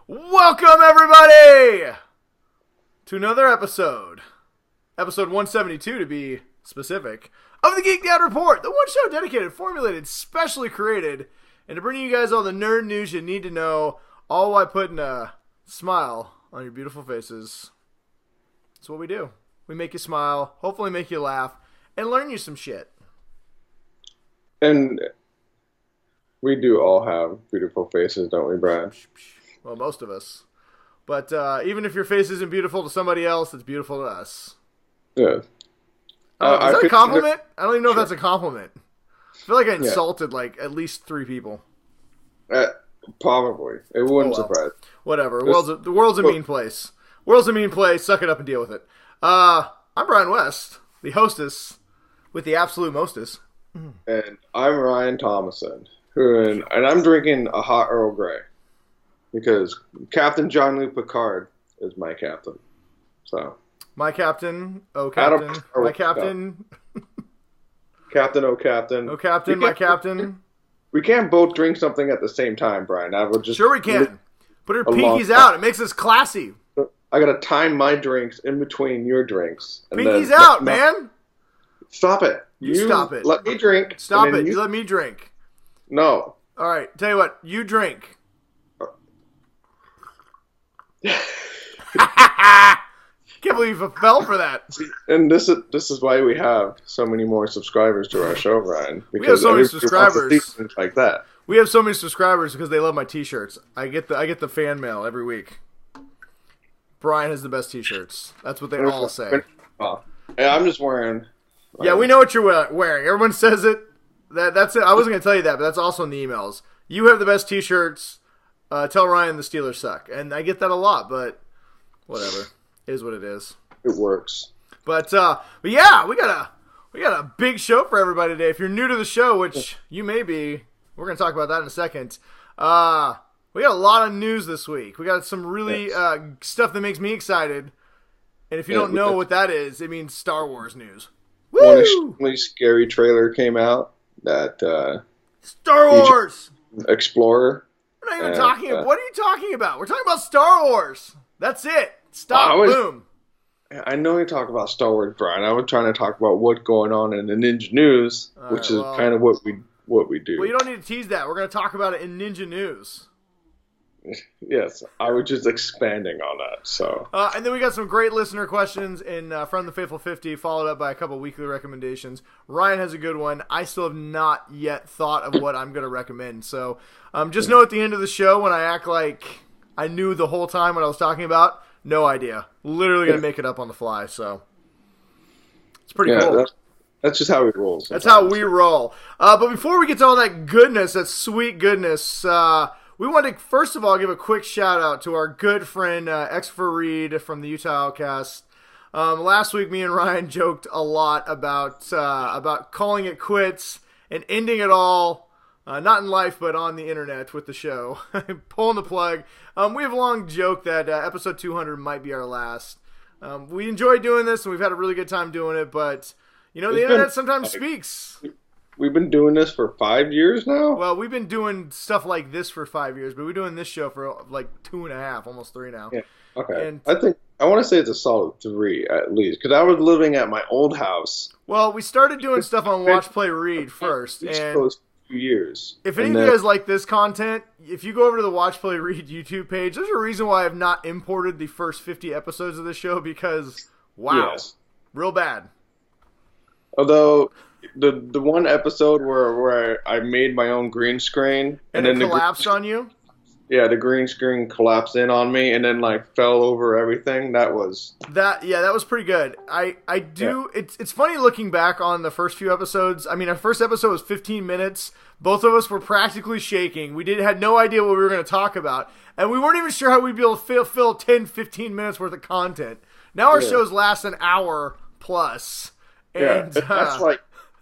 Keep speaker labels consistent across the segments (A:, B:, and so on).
A: Welcome, everybody, to another episode 172 to be specific, of the Geek Dad Report, the one show dedicated, formulated, specially created, and to bring you guys all the nerd news you need to know, all while putting a smile on your beautiful faces. That's what we do. We make you smile, hopefully make you laugh, and learn you some shit.
B: And we do all have beautiful faces, don't we, Brian?
A: Well, most of us. But even if your face isn't beautiful to somebody else, it's beautiful to us.
B: Yeah.
A: Is that a compliment? I don't even know if that's a compliment. I feel like I insulted like at least 3 people.
B: Probably. It wouldn't surprise.
A: Whatever. The world's a mean place. World's a mean place. Suck it up and deal with it. I'm Brian West, the hostess with the absolute mostest.
B: And I'm Ryan Thomason. And I'm drinking a hot Earl Grey. Because Captain Jean-Luc Picard is my captain. So
A: my captain, oh captain, my captain.
B: Captain, oh captain.
A: Oh captain, my captain.
B: We can't both drink something at the same time, Brian. I would just
A: sure we can. Put our pinkies out. It makes us classy.
B: I gotta time my drinks in between your drinks. And
A: pinkies out, man.
B: Stop it.
A: You stop it.
B: Let me drink.
A: Stop it. You let me drink.
B: No.
A: All right. Tell you what. You drink. Can't believe you fell for that.
B: And this is why we have so many more subscribers to our show, Ryan.
A: We have so many subscribers
B: like that.
A: We have so many subscribers because they love my T-shirts. I get the fan mail every week. Brian has the best T-shirts. That's what they all say.
B: Yeah, I'm just wearing.
A: Yeah, we know what you're wearing. Everyone says it. That's it. I wasn't gonna tell you that, but that's also in the emails. You have the best T-shirts. Tell Ryan the Steelers suck, and I get that a lot, but whatever. It is what it is.
B: It works.
A: But yeah, we got a big show for everybody today. If you're new to the show, which you may be, we're gonna talk about that in a second. We got a lot of news this week. We got some really stuff that makes me excited, and if you don't know what that is, it means Star Wars news. Woo!
B: One extremely scary trailer came out that
A: Star Wars
B: Explorer.
A: We're not even talking. What are you talking about? We're talking about Star Wars. That's it. Stop. Boom.
B: I know you talk about Star Wars, Brian. I was trying to talk about what's going on in the Ninja News, which is kind of what we do.
A: Well, you don't need to tease that. We're going to talk about it in Ninja News.
B: Yes, I was just expanding on that. So,
A: and then we got some great listener questions from the Faithful 50, followed up by a couple weekly recommendations. Ryan has a good one. I still have not yet thought of what I'm going to recommend. So, just know at the end of the show when I act like I knew the whole time what I was talking about, no idea. Literally going to make it up on the fly. So, it's pretty cool.
B: That's just how we roll.
A: That's how we roll. But before we get to all that goodness, that sweet goodness, we want to, first of all, give a quick shout-out to our good friend, X4 Reed from the Utah Outcast. Last week, me and Ryan joked a lot about calling it quits and ending it all, not in life, but on the internet with the show. Pulling the plug. We have long joked that episode 200 might be our last. We enjoy doing this, and we've had a really good time doing it, but, the internet sometimes speaks.
B: We've been doing this for 5 years now?
A: Well, we've been doing stuff like this for 5 years, but we're doing this show for like 2.5, almost 3 now.
B: Yeah. Okay.
A: And
B: I want to say it's a solid 3 at least, because I was living at my old house.
A: Well, we started doing stuff on Watch Play Read first, and
B: those 2 years.
A: If any of you guys like this content, if you go over to the Watch Play Read YouTube page, there's a reason why I have not imported the first 50 episodes of the show because real bad.
B: Although the one episode where I made my own green screen
A: and then it collapsed on you?
B: Yeah, the green screen collapsed in on me and then fell over everything. That was
A: pretty good. It's funny looking back on the first few episodes. I mean, our first episode was 15 minutes. Both of us were practically shaking. We had no idea what we were going to talk about, and we weren't even sure how we'd be able to fill 10, 15 minutes worth of content. Now our shows last an hour plus. And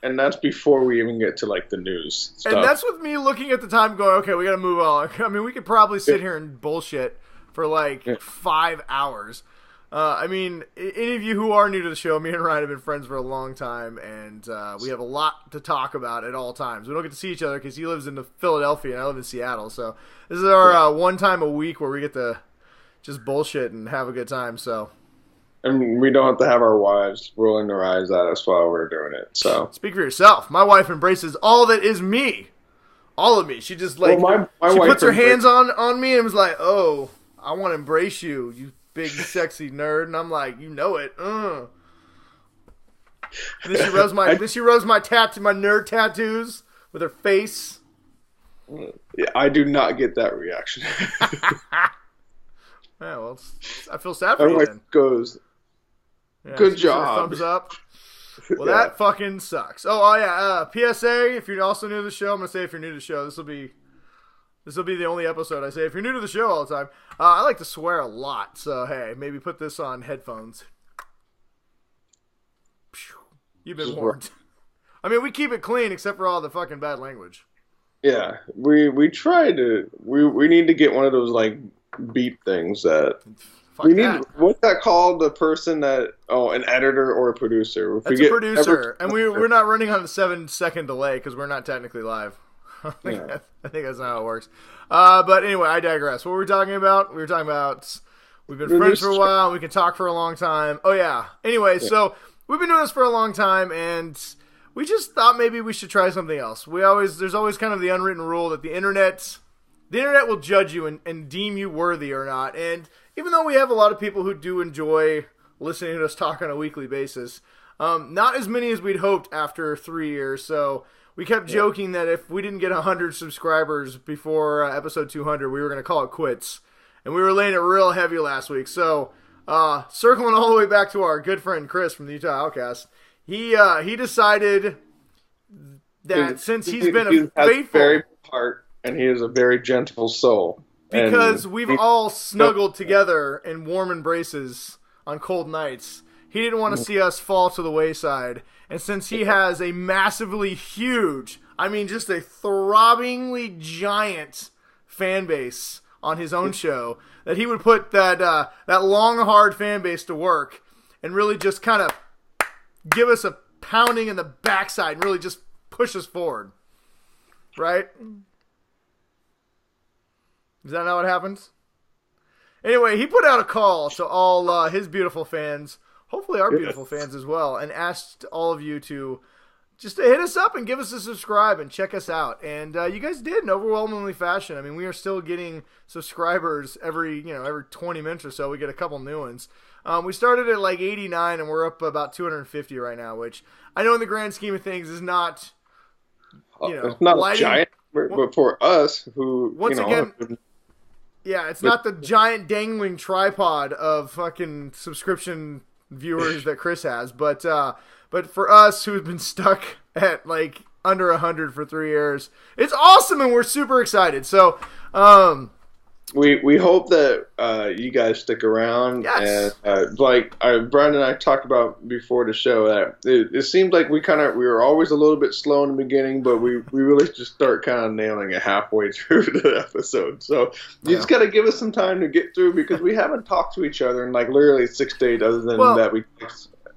B: and that's before we even get to the news stuff.
A: And that's with me looking at the time going, okay, we got to move on. I mean, we could probably sit here and bullshit for 5 hours. I mean, any of you who are new to the show, me and Ryan have been friends for a long time, and we have a lot to talk about at all times. We don't get to see each other because he lives in Philadelphia and I live in Seattle, so this is our one time a week where we get to just bullshit and have a good time. So,
B: and we don't have to have our wives rolling their eyes at us while we're doing it. So,
A: speak for yourself. My wife embraces all that is me, all of me. She just like
B: my
A: she
B: wife
A: puts her hands on me and was like, "Oh, I want to embrace you, you big sexy nerd," and I'm like, "You know it." And then she rubs my my nerd tattoos with her face.
B: Yeah, I do not get that reaction.
A: Yeah, well, I feel sad for
B: My
A: you
B: wife
A: then.
B: goes, "Good job."
A: Thumbs up. Well,
B: Yeah.
A: that fucking sucks. Oh yeah. PSA. If you're also new to the show, I'm gonna say if you're new to the show, this will be the only episode I say. If you're new to the show all the time, I like to swear a lot. So hey, maybe put this on headphones. You've been warned. I mean, we keep it clean except for all the fucking bad language.
B: Yeah, we try to. We need to get one of those like beep things that.
A: Fuck
B: We need
A: that.
B: what's that called? The person that an editor or a producer. If we
A: That's a
B: get
A: producer, and we're not running on a 7-second delay because we're not technically live. I think that's not how it works. But anyway, I digress. What were we talking about? We were talking about we've been friends for a while. And we can talk for a long time. Oh yeah. Anyway, so we've been doing this for a long time, and we just thought maybe we should try something else. There's always kind of the unwritten rule that the internet will judge you and deem you worthy or not. And even though we have a lot of people who do enjoy listening to us talk on a weekly basis, not as many as we'd hoped after 3 years. So we kept joking that if we didn't get 100 subscribers before episode 200, we were going to call it quits. And we were laying it real heavy last week. So circling all the way back to our good friend Chris from the Utah Outcast, he decided that since he's been a faithful...
B: very heart, and he is a very gentle soul.
A: Because we've all snuggled together in warm embraces on cold nights. He didn't want to see us fall to the wayside. And since he has a massively huge, I mean just a throbbingly giant fan base on his own show, that he would put that long, hard fan base to work and really just kind of give us a pounding in the backside and really just push us forward. Right? Is that not what happens? Anyway, he put out a call to all his beautiful fans, hopefully our beautiful fans as well, and asked all of you to just hit us up and give us a subscribe and check us out. And you guys did in overwhelmingly fashion. I mean, we are still getting subscribers every 20 minutes or so. We get a couple new ones. We started at like 89, and we're up about 250 right now, which I know in the grand scheme of things is not,
B: it's not giant, but for us who
A: again. Yeah, it's not the giant dangling tripod of fucking subscription viewers that Chris has, but for us who've been stuck at like under 100 for 3 years, it's awesome and we're super excited. So,
B: we hope that you guys stick around.
A: Yes.
B: And Brian and I talked about before the show that it seemed like we were always a little bit slow in the beginning, but we really just start kind of nailing it halfway through the episode. So you just got to give us some time to get through, because we haven't talked to each other in like literally 6 days, other than that we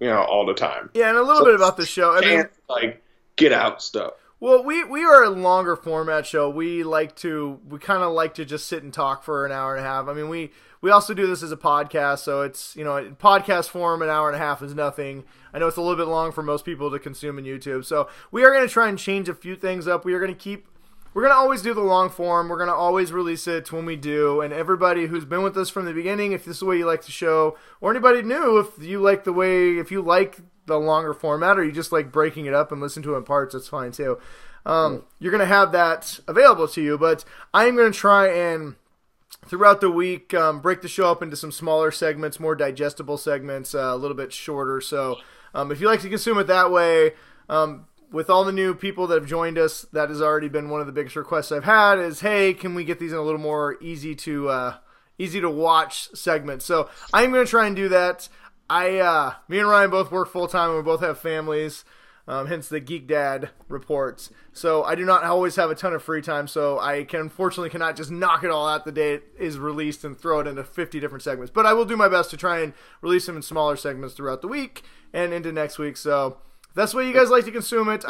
B: all the time.
A: Yeah, and a little bit about the show. I mean,
B: like get out stuff.
A: Well, we are a longer format show. We kind of like to just sit and talk for an hour and a half. I mean, we also do this as a podcast, so it's, in podcast form, an hour and a half is nothing. I know it's a little bit long for most people to consume in YouTube. So we are going to try and change a few things up. We're going to always do the long form. We're going to always release it when we do. And everybody who's been with us from the beginning, if this is the way you like the show, or anybody new, if you like the longer format, or you just like breaking it up and listen to it in parts, that's fine too. You're going to have that available to you, but I'm going to try and throughout the week break the show up into some smaller segments, more digestible segments, a little bit shorter. So if you like to consume it that way, with all the new people that have joined us, that has already been one of the biggest requests I've had is, hey, can we get these in a little more easy to watch segments? So I'm going to try and do that. Me and Ryan both work full time and we both have families. hence the Geek Dad Reports. So I do not always have a ton of free time, so I unfortunately cannot just knock it all out the day it is released and throw it into 50 different segments. But I will do my best to try and release them in smaller segments throughout the week and into next week. So if that's the way you guys like to consume it,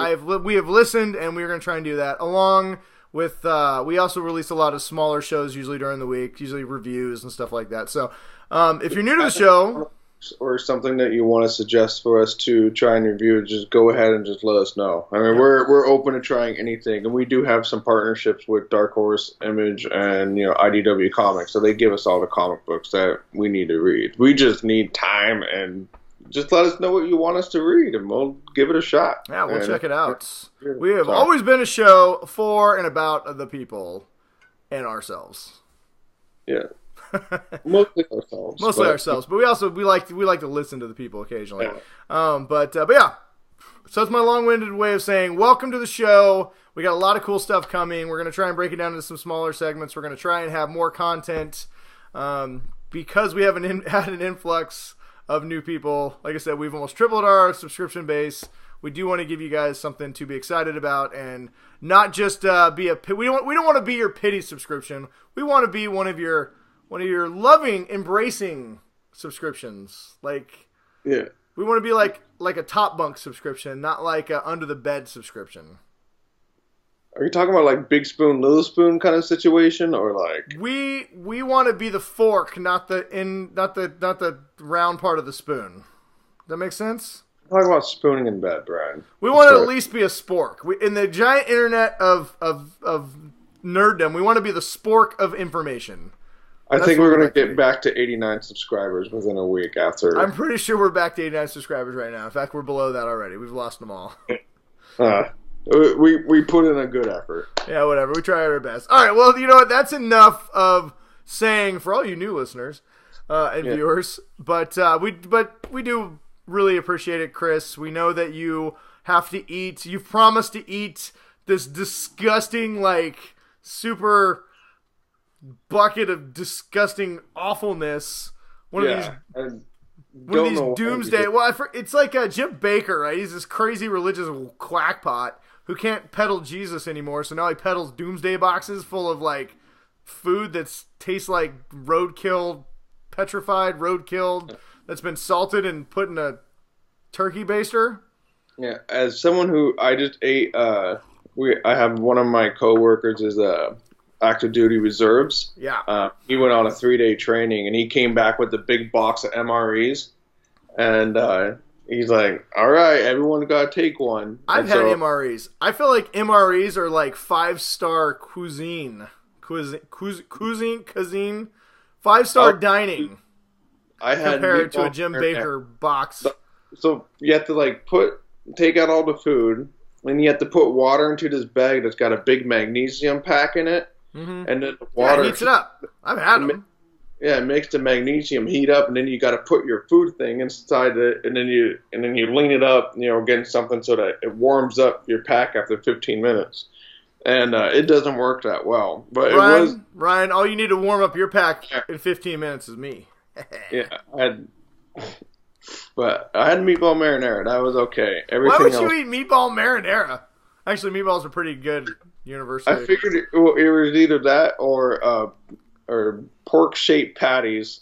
A: we have listened, and we're going to try and do that. Along with, we also release a lot of smaller shows usually during the week, usually reviews and stuff like that. So if you're new to the show,
B: or something that you want to suggest for us to try and review, just go ahead and just let us know. I mean, we're open to trying anything, and we do have some partnerships with Dark Horse, Image, and IDW Comics, so they give us all the comic books that we need to read. We just need time, and just let us know what you want us to read, and we'll give it a shot.
A: Yeah, we'll check it out. We have always been a show for and about the people and ourselves.
B: Yeah. Mostly ourselves, but we like to listen to the people occasionally. Yeah.
A: But yeah, so that's my long-winded way of saying welcome to the show. We got a lot of cool stuff coming. We're gonna try and break it down into some smaller segments. We're gonna try and have more content because we have had an influx of new people. Like I said, we've almost tripled our subscription base. We do want to give you guys something to be excited about, and not just we don't want to be your pity subscription. We want to be one of your loving, embracing subscriptions. We want to be like a top bunk subscription, not like a under the bed subscription.
B: Are you talking about like big spoon, little spoon kind of situation, or like
A: we want to be the fork, not the round part of the spoon. Does that make sense?
B: I'm talking about spooning in bed, Brian.
A: We want to at least be a spork. In the giant internet of nerddom, we want to be the spork of information.
B: I think we're going to get back to 89 subscribers within a week after.
A: I'm pretty sure we're back to 89 subscribers right now. In fact, we're below that already. We've lost them all.
B: We put in a good effort.
A: Yeah, whatever. We tried our best. All right, well, you know what? That's enough of saying for all you new listeners and viewers. But we do really appreciate it, Chris. We know that you have to eat. You've promised to eat this disgusting, super bucket of disgusting awfulness. One of these doomsday. Well, it's like Jim Baker, right? He's this crazy religious quackpot who can't peddle Jesus anymore, so now he peddles doomsday boxes full of food that tastes like petrified roadkill that's been salted and put in a turkey baster.
B: Yeah, as someone who I just ate, I have one of my coworkers is active duty reserves.
A: Yeah.
B: He went on a 3-day training, and he came back with a big box of MREs, and he's like, all right, everyone's got to take one.
A: I've had MREs. I feel like MREs are like 5-star cuisine. 5-star dining.
B: I had
A: compared to a Jim Baker box.
B: So you have to take out all the food, and you have to put water into this bag that's got a big magnesium pack in it.
A: Mm-hmm.
B: And then the water
A: heats it up. I've had them.
B: Yeah, it makes the magnesium heat up, and then you got to put your food thing inside it, and then you lean it up, against something so that it warms up your pack after 15 minutes. And it doesn't work that well. But
A: Ryan, all you need to warm up your pack in 15 minutes is me.
B: Yeah, I had meatball marinara. That was okay.
A: Why would you eat meatball marinara? Actually, meatballs are pretty good universally.
B: I figured it was either that or pork-shaped patties,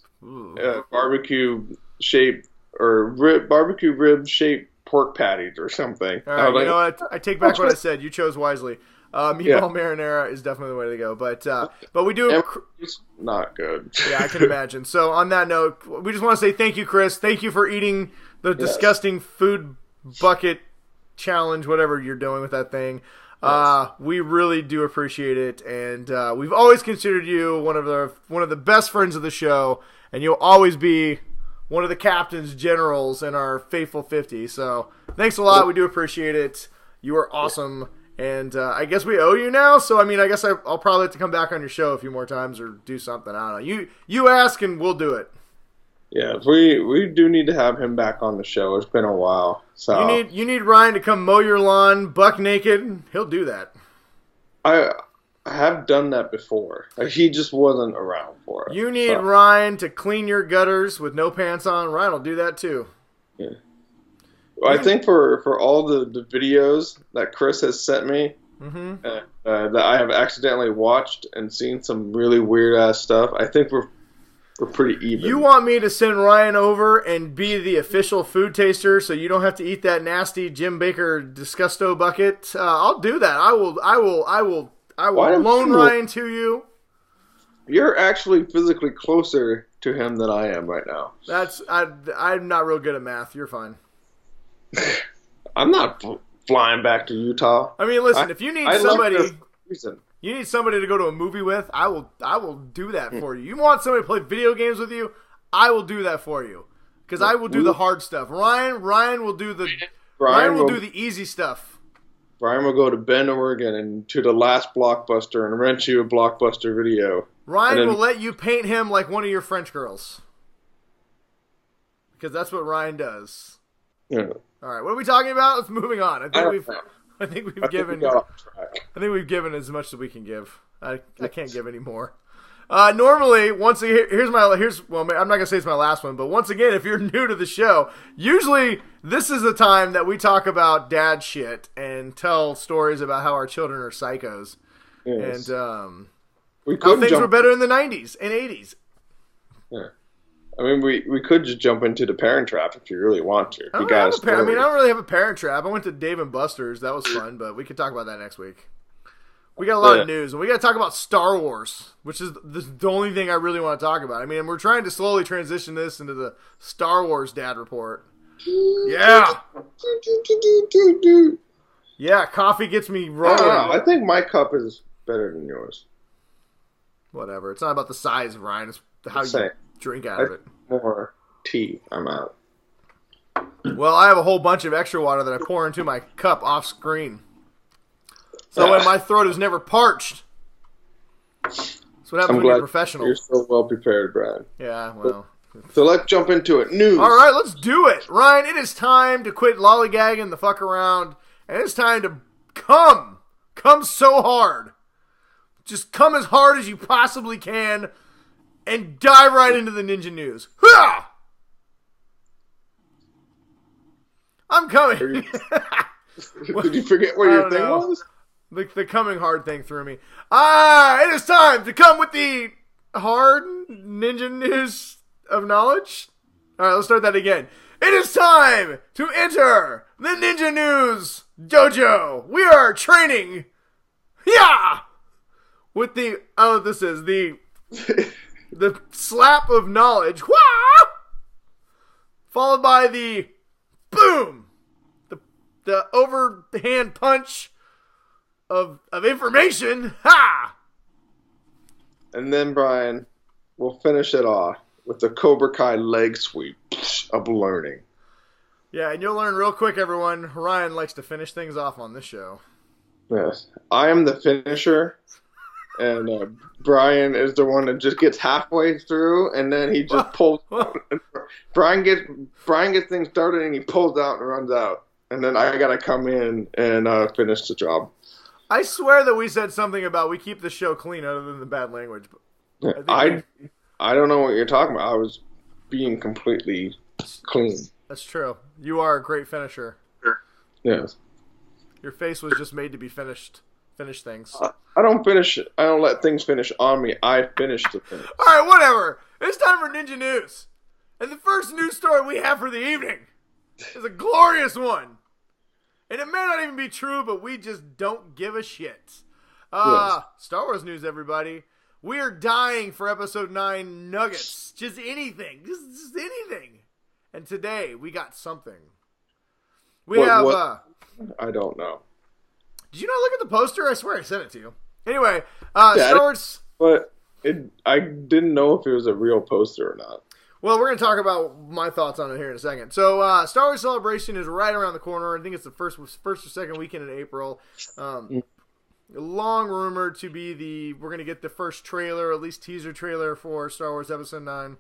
B: barbecue-shaped or barbecue rib-shaped pork patties or something.
A: All right, you know what? I take back what I said. You chose wisely. Meatball marinara is definitely the way to go. But we do.
B: It's not good.
A: Yeah, I can imagine. So on that note, we just want to say thank you, Chris. Thank you for eating the disgusting food bucket challenge, whatever you're doing with that thing. We really do appreciate it, and we've always considered you one of the best friends of the show, and you'll always be one of the captains, generals in our faithful 50. So thanks a lot. We do appreciate it. You are awesome. And I guess we owe you now, so I guess I'll probably have to come back on your show a few more times or do something. I don't know. You ask and we'll do it.
B: Yeah, we do need to have him back on the show. It's been a while. So
A: you need Ryan to come mow your lawn buck naked. He'll do that.
B: I have done that before. He just wasn't around for it.
A: You need Ryan to clean your gutters with no pants on. Ryan will do that too.
B: Yeah. I think for all the videos that Chris has sent me, that I have accidentally watched and seen some really weird ass stuff, I think we're pretty even.
A: You want me to send Ryan over and be the official food taster, so you don't have to eat that nasty Jim Baker Disgusto bucket? I'll do that. I will loan Ryan to you.
B: You're actually physically closer to him than I am right now.
A: I'm not real good at math. You're fine.
B: I'm not flying back to Utah.
A: I mean, listen, if you need somebody to go to a movie with, I will do that for you. You want somebody to play video games with you, I will do that for you. Because I will do the hard stuff. Ryan will do the easy stuff.
B: Brian will go to Bend, Oregon, and to the last Blockbuster and rent you a Blockbuster video.
A: Ryan will let you paint him like one of your French girls. Because that's what Ryan does.
B: Yeah.
A: All right, what are we talking about? Let's moving on. I think we've given as much as we can give. I can't give any more. Normally, I'm not gonna say it's my last one, but once again, if you're new to the show, usually this is the time that we talk about dad shit and tell stories about how our children are psychos, and how things were better in the 90s and 80s.
B: Yeah. I mean, we could just jump into the Parent Trap if you really want to.
A: I don't really have a Parent Trap. I went to Dave & Buster's. That was fun, but we could talk about that next week. We got a lot of news, and we got to talk about Star Wars, which is the only thing I really want to talk about. I mean, we're trying to slowly transition this into the Star Wars Dad Report. Yeah. Yeah, coffee gets me rolling.
B: I think my cup is better than yours.
A: Whatever. It's not about the size, Ryan. It's how you drink out of it.
B: More tea. I'm out.
A: Well, I have a whole bunch of extra water that I pour into my cup off screen. So when my throat is never parched. That's what happens when you're professional.
B: You're so well prepared, Brad.
A: Yeah, well.
B: So let's jump into it. News.
A: All right, let's do it. Ryan, it is time to quit lollygagging the fuck around. And it's time to come. Come so hard. Just come as hard as you possibly can. And dive right into the ninja news. Hurrah! I'm coming.
B: Did you forget what your thing was?
A: The coming hard thing threw me. It is time to come with the hard ninja news of knowledge. All right, let's start that again. It is time to enter the ninja news dojo. We are training. Yeah! With the, I don't know what this is, the slap of knowledge. Wah! Followed by the boom. The overhand punch of information. Ha!
B: And then, Brian, we'll finish it off with the Cobra Kai leg sweep of learning.
A: Yeah, and you'll learn real quick, everyone. Ryan likes to finish things off on this show.
B: Yes. I am the finisher, and Brian is the one that just gets halfway through, and then he just pulls out. Brian gets things started, and he pulls out and runs out. And then I got to come in and finish the job.
A: I swear that we said something about we keep the show clean other than the bad language.
B: I don't know what you're talking about. I was being completely clean.
A: That's true. You are a great finisher.
B: Yes.
A: Your face was just made to be finished. Finish things.
B: I don't let things finish on me. I finish the thing.
A: All right, whatever. It's time for Ninja News. And the first news story we have for the evening is a glorious one. And it may not even be true, but we just don't give a shit.
B: Yes.
A: Star Wars news, everybody. We are dying for Episode 9 nuggets. Just anything. Just anything. And today, we got something. What?
B: I don't know.
A: Did you not look at the poster? I swear I sent it to you. Anyway, Star Wars...
B: But I didn't know if it was a real poster or not.
A: Well, we're going to talk about my thoughts on it here in a second. So, Star Wars Celebration is right around the corner. I think it's the first or second weekend in April. Long rumored to be we're going to get the first trailer, at least teaser trailer for Star Wars Episode 9.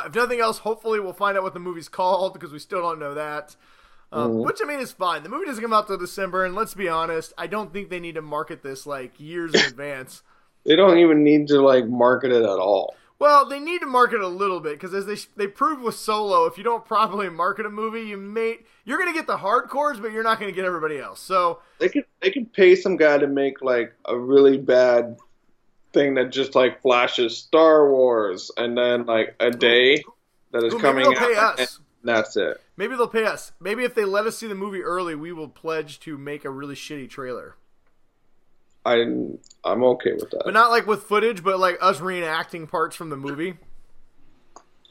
A: If nothing else, hopefully we'll find out what the movie's called, because we still don't know that. Which, I mean, is fine. The movie doesn't come out till December, and let's be honest, I don't think they need to market this, years in advance.
B: They don't even need to, market it at all.
A: Well, they need to market a little bit because as they proved with Solo, if you don't properly market a movie, you're going to get the hardcores, but you're not going to get everybody else. So
B: they can pay some guy to make like a really bad thing that just like flashes Star Wars, and then like a day that is coming out. Pay us. And that's it.
A: Maybe they'll pay us. Maybe if they let us see the movie early, we will pledge to make a really shitty trailer.
B: I'm okay with that.
A: But not like with footage, but like us reenacting parts from the movie.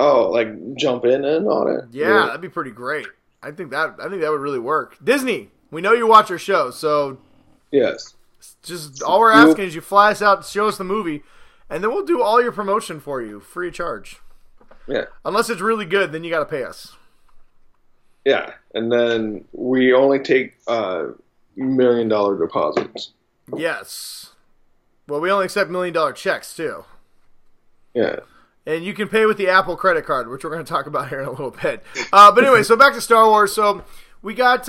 B: Oh, like jump in on it?
A: Yeah, that'd be pretty great. I think that would really work. Disney, we know you watch our show, so
B: yes.
A: Just all we're asking is you fly us out, show us the movie, and then we'll do all your promotion for you, free of charge.
B: Yeah.
A: Unless it's really good, then you got to pay us.
B: Yeah, and then we only take $1 million deposits.
A: Yes. Well, we only accept $1 million checks, too.
B: Yeah.
A: And you can pay with the Apple credit card, which we're going to talk about here in a little bit. But anyway, so back to Star Wars. So we got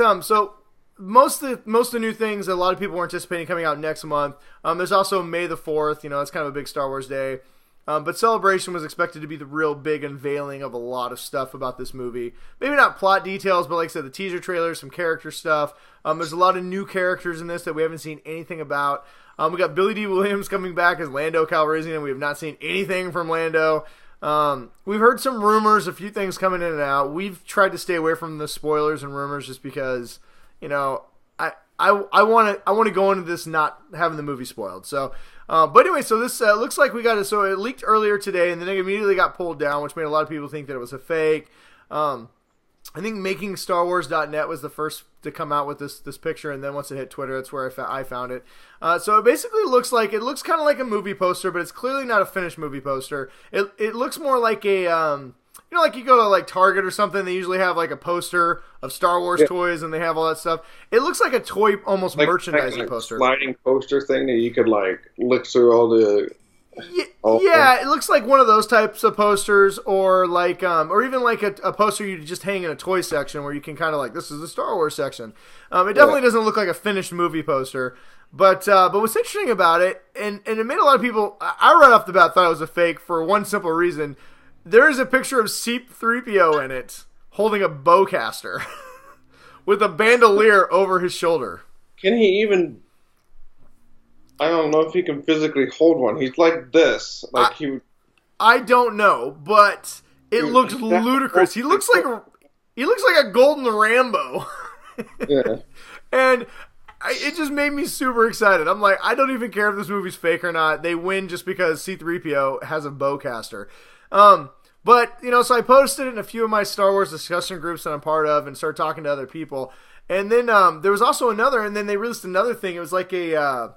A: most of the new things that a lot of people were anticipating coming out next month. There's also May the 4th. It's kind of a big Star Wars day. But Celebration was expected to be the real big unveiling of a lot of stuff about this movie. Maybe not plot details, but like I said, the teaser trailers, some character stuff. There's a lot of new characters in this that we haven't seen anything about. We got Billy D. Williams coming back as Lando Calrissian, and we have not seen anything from Lando. We've heard some rumors, a few things coming in and out. We've tried to stay away from the spoilers and rumors just because, I want to go into this not having the movie spoiled. So, but anyway, so this looks like we got it. So it leaked earlier today, and then it immediately got pulled down, which made a lot of people think that it was a fake. I think MakingStarWars.net was the first to come out with this picture, and then once it hit Twitter, that's where I found it. So it basically looks kind of like a movie poster, but it's clearly not a finished movie poster. It looks more like a like you go to like Target or something, they usually have like a poster of Star Wars toys, and they have all that stuff. It looks like a toy, almost like, merchandising like poster,
B: sliding poster thing that you could like look through all the.
A: Yeah, it looks like one of those types of posters, or like, or even like a poster you just hang in a toy section where you can kind of like, this is the Star Wars section. It definitely doesn't look like a finished movie poster, but what's interesting about it, and it made a lot of people, I right off the bat thought it was a fake for one simple reason. There is a picture of C-3PO in it holding a bowcaster with a bandolier over his shoulder.
B: Can he even? I don't know if he can physically hold one. He's like this,
A: I don't know, but it looks ludicrous. He looks like a golden Rambo.
B: Yeah,
A: and it just made me super excited. I'm like, I don't even care if this movie's fake or not. They win just because C-3PO has a bowcaster. But, so I posted it in a few of my Star Wars discussion groups that I'm part of and started talking to other people. And then there was also another, and then they released another thing. It was like it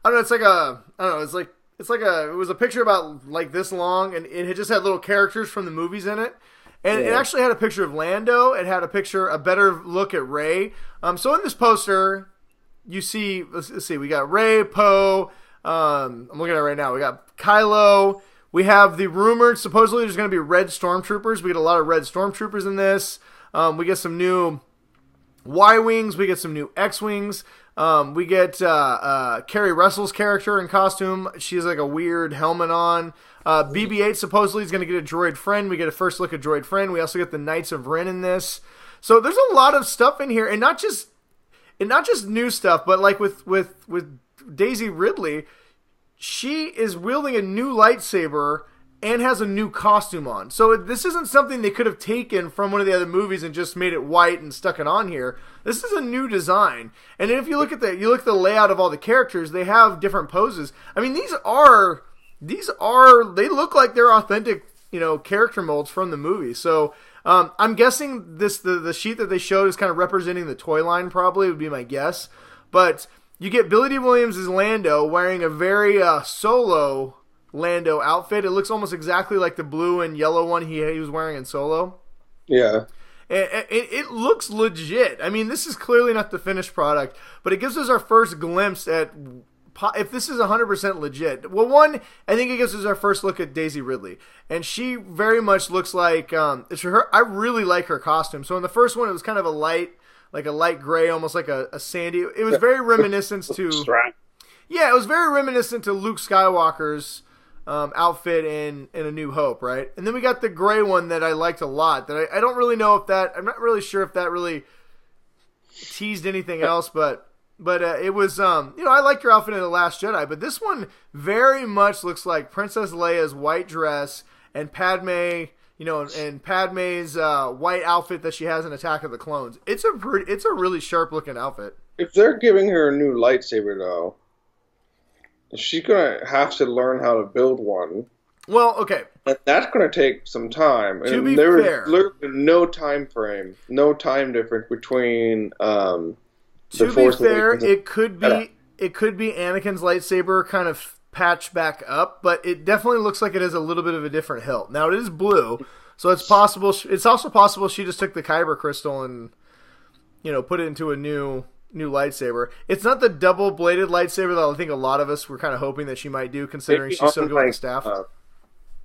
A: was a picture about like this long, and it just had little characters from the movies in it. And it actually had a picture of Lando. It had a better look at Rey. So in this poster, you see, let's see, we got Rey, Poe. I'm looking at it right now. We got Kylo. We have the rumored, supposedly there's going to be red stormtroopers. We get a lot of red stormtroopers in this. We get some new Y-Wings. We get some new X-Wings. We get Carrie Russell's character in costume. She has like a weird helmet on. BB-8 supposedly is going to get a droid friend. We get a first look at droid friend. We also get the Knights of Ren in this. So there's a lot of stuff in here, and not just new stuff, but like with Daisy Ridley, she is wielding a new lightsaber and has a new costume on. So this isn't something they could have taken from one of the other movies and just made it white and stuck it on here. This is a new design. And if you look at the layout of all the characters, they have different poses. I mean, these they look like they're authentic, character molds from the movie. So I'm guessing the sheet that they showed is kind of representing the toy line, probably would be my guess. But you get Billy D. Williams as Lando wearing a very Solo Lando outfit. It looks almost exactly like the blue and yellow one he was wearing in Solo.
B: Yeah.
A: It looks legit. I mean, this is clearly not the finished product, but it gives us our first glimpse at if this is 100% legit. Well, one, I think it gives us our first look at Daisy Ridley, and she very much looks like it's her. I really like her costume. So in the first one, it was kind of a light gray, almost like a sandy. It was very reminiscent to.
B: Strap.
A: Yeah, it was very reminiscent to Luke Skywalker's outfit in A New Hope, right? And then we got the gray one that I liked a lot. That I don't really know if that, I'm not really sure if that really teased anything else, but it was, I liked her outfit in The Last Jedi, but this one very much looks like Princess Leia's white dress and Padme, and Padme's white outfit that she has in Attack of the Clones. It's a really sharp looking outfit.
B: If they're giving her a new lightsaber, though, she's going to have to learn how to build one.
A: Well, okay.
B: And that's going to take some time.
A: To be
B: there
A: fair.
B: is literally no time frame, no time difference between
A: To be fair, it could be Anakin's lightsaber kind of patched back up, but it definitely looks like it has a little bit of a different hilt. Now, it is blue, so it's possible. It's also possible she just took the kyber crystal and, put it into a new lightsaber. It's not the double-bladed lightsaber that I think a lot of us were kind of hoping that she might do, considering she's so good with the staff.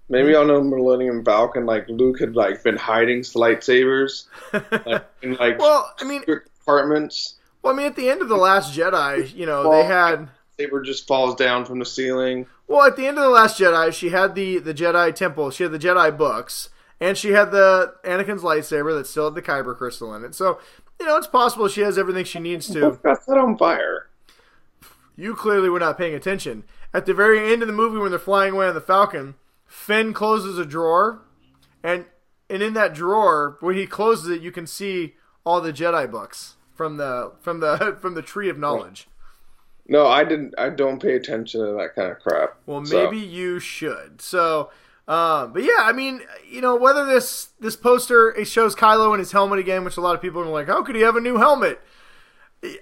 B: Maybe on the Millennium Falcon, Luke had been hiding lightsabers, in compartments.
A: Well, I mean, at the end of The Last Jedi, they had
B: saber just falls down from the ceiling.
A: Well, at the end of The Last Jedi, she had the Jedi Temple, she had the Jedi books, and she had the Anakin's lightsaber that still had the kyber crystal in it. So, it's possible she has everything she needs to.
B: Got set on fire.
A: You clearly were not paying attention. At the very end of the movie, when they're flying away on the Falcon, Finn closes a drawer, and in that drawer, when he closes it, you can see all the Jedi books from the Tree of Knowledge.
B: No, I didn't. I don't pay attention to that kind of crap.
A: Well, maybe you should. So, but yeah, I mean, whether this poster, it shows Kylo in his helmet again, which a lot of people are like, how could he have a new helmet?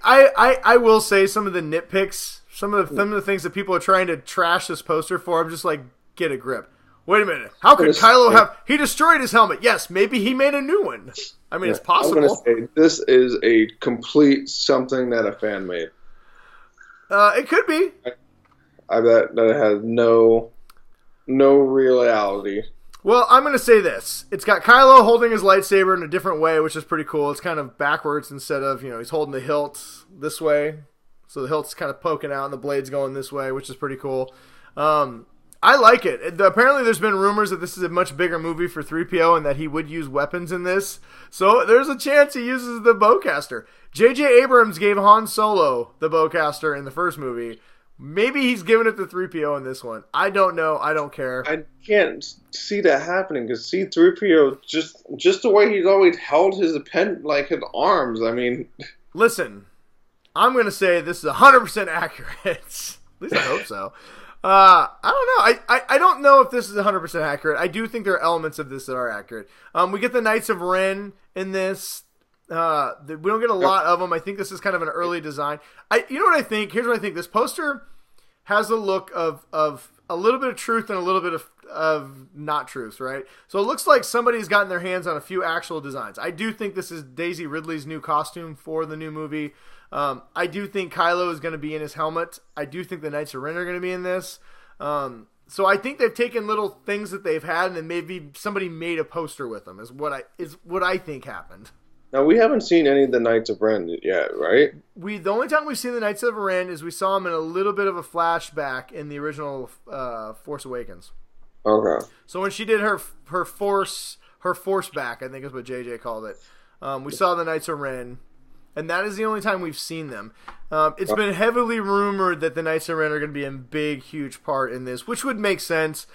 A: I will say some of the nitpicks, some of the things that people are trying to trash this poster for, I'm just like, get a grip. Wait a minute. How could Kylo have... He destroyed his helmet. Yes, maybe he made a new one. I mean, it's possible.
B: I'm going to say, this is a complete something that a fan made.
A: It could be.
B: I bet that it has no reality.
A: Well, I'm going to say this. It's got Kylo holding his lightsaber in a different way, which is pretty cool. It's kind of backwards instead of, he's holding the hilt this way. So the hilt's kind of poking out and the blade's going this way, which is pretty cool. I like it. Apparently there's been rumors that this is a much bigger movie for 3PO and that he would use weapons in this. So there's a chance he uses the bowcaster. J.J. Abrams gave Han Solo the bowcaster in the first movie. Maybe he's giving it to 3PO in this one. I don't know. I don't care.
B: I can't see that happening because C-3PO, just the way he's always held his his arms. I mean...
A: Listen, I'm going to say this is 100% accurate. At least I hope so. I don't know. I don't know if this is 100% accurate. I do think there are elements of this that are accurate. We get the Knights of Ren in this. We don't get a lot of them. I think this is kind of an early design. You know what I think? Here's what I think. This poster has a look of a little bit of truth and a little bit of not truth, right? So it looks like somebody's gotten their hands on a few actual designs. I do think this is Daisy Ridley's new costume for the new movie. I do think Kylo is going to be in his helmet. I do think the Knights of Ren are going to be in this. So I think they've taken little things that they've had and then maybe somebody made a poster with them is what I think happened.
B: Now, we haven't seen any of the Knights of Ren yet, right?
A: The only time we've seen the Knights of Ren is we saw them in a little bit of a flashback in the original Force Awakens.
B: Okay.
A: So when she did her force back, I think is what JJ called it. We saw the Knights of Ren, and that is the only time we've seen them. It's been heavily rumored that the Knights of Ren are going to be a big, huge part in this, which would make sense.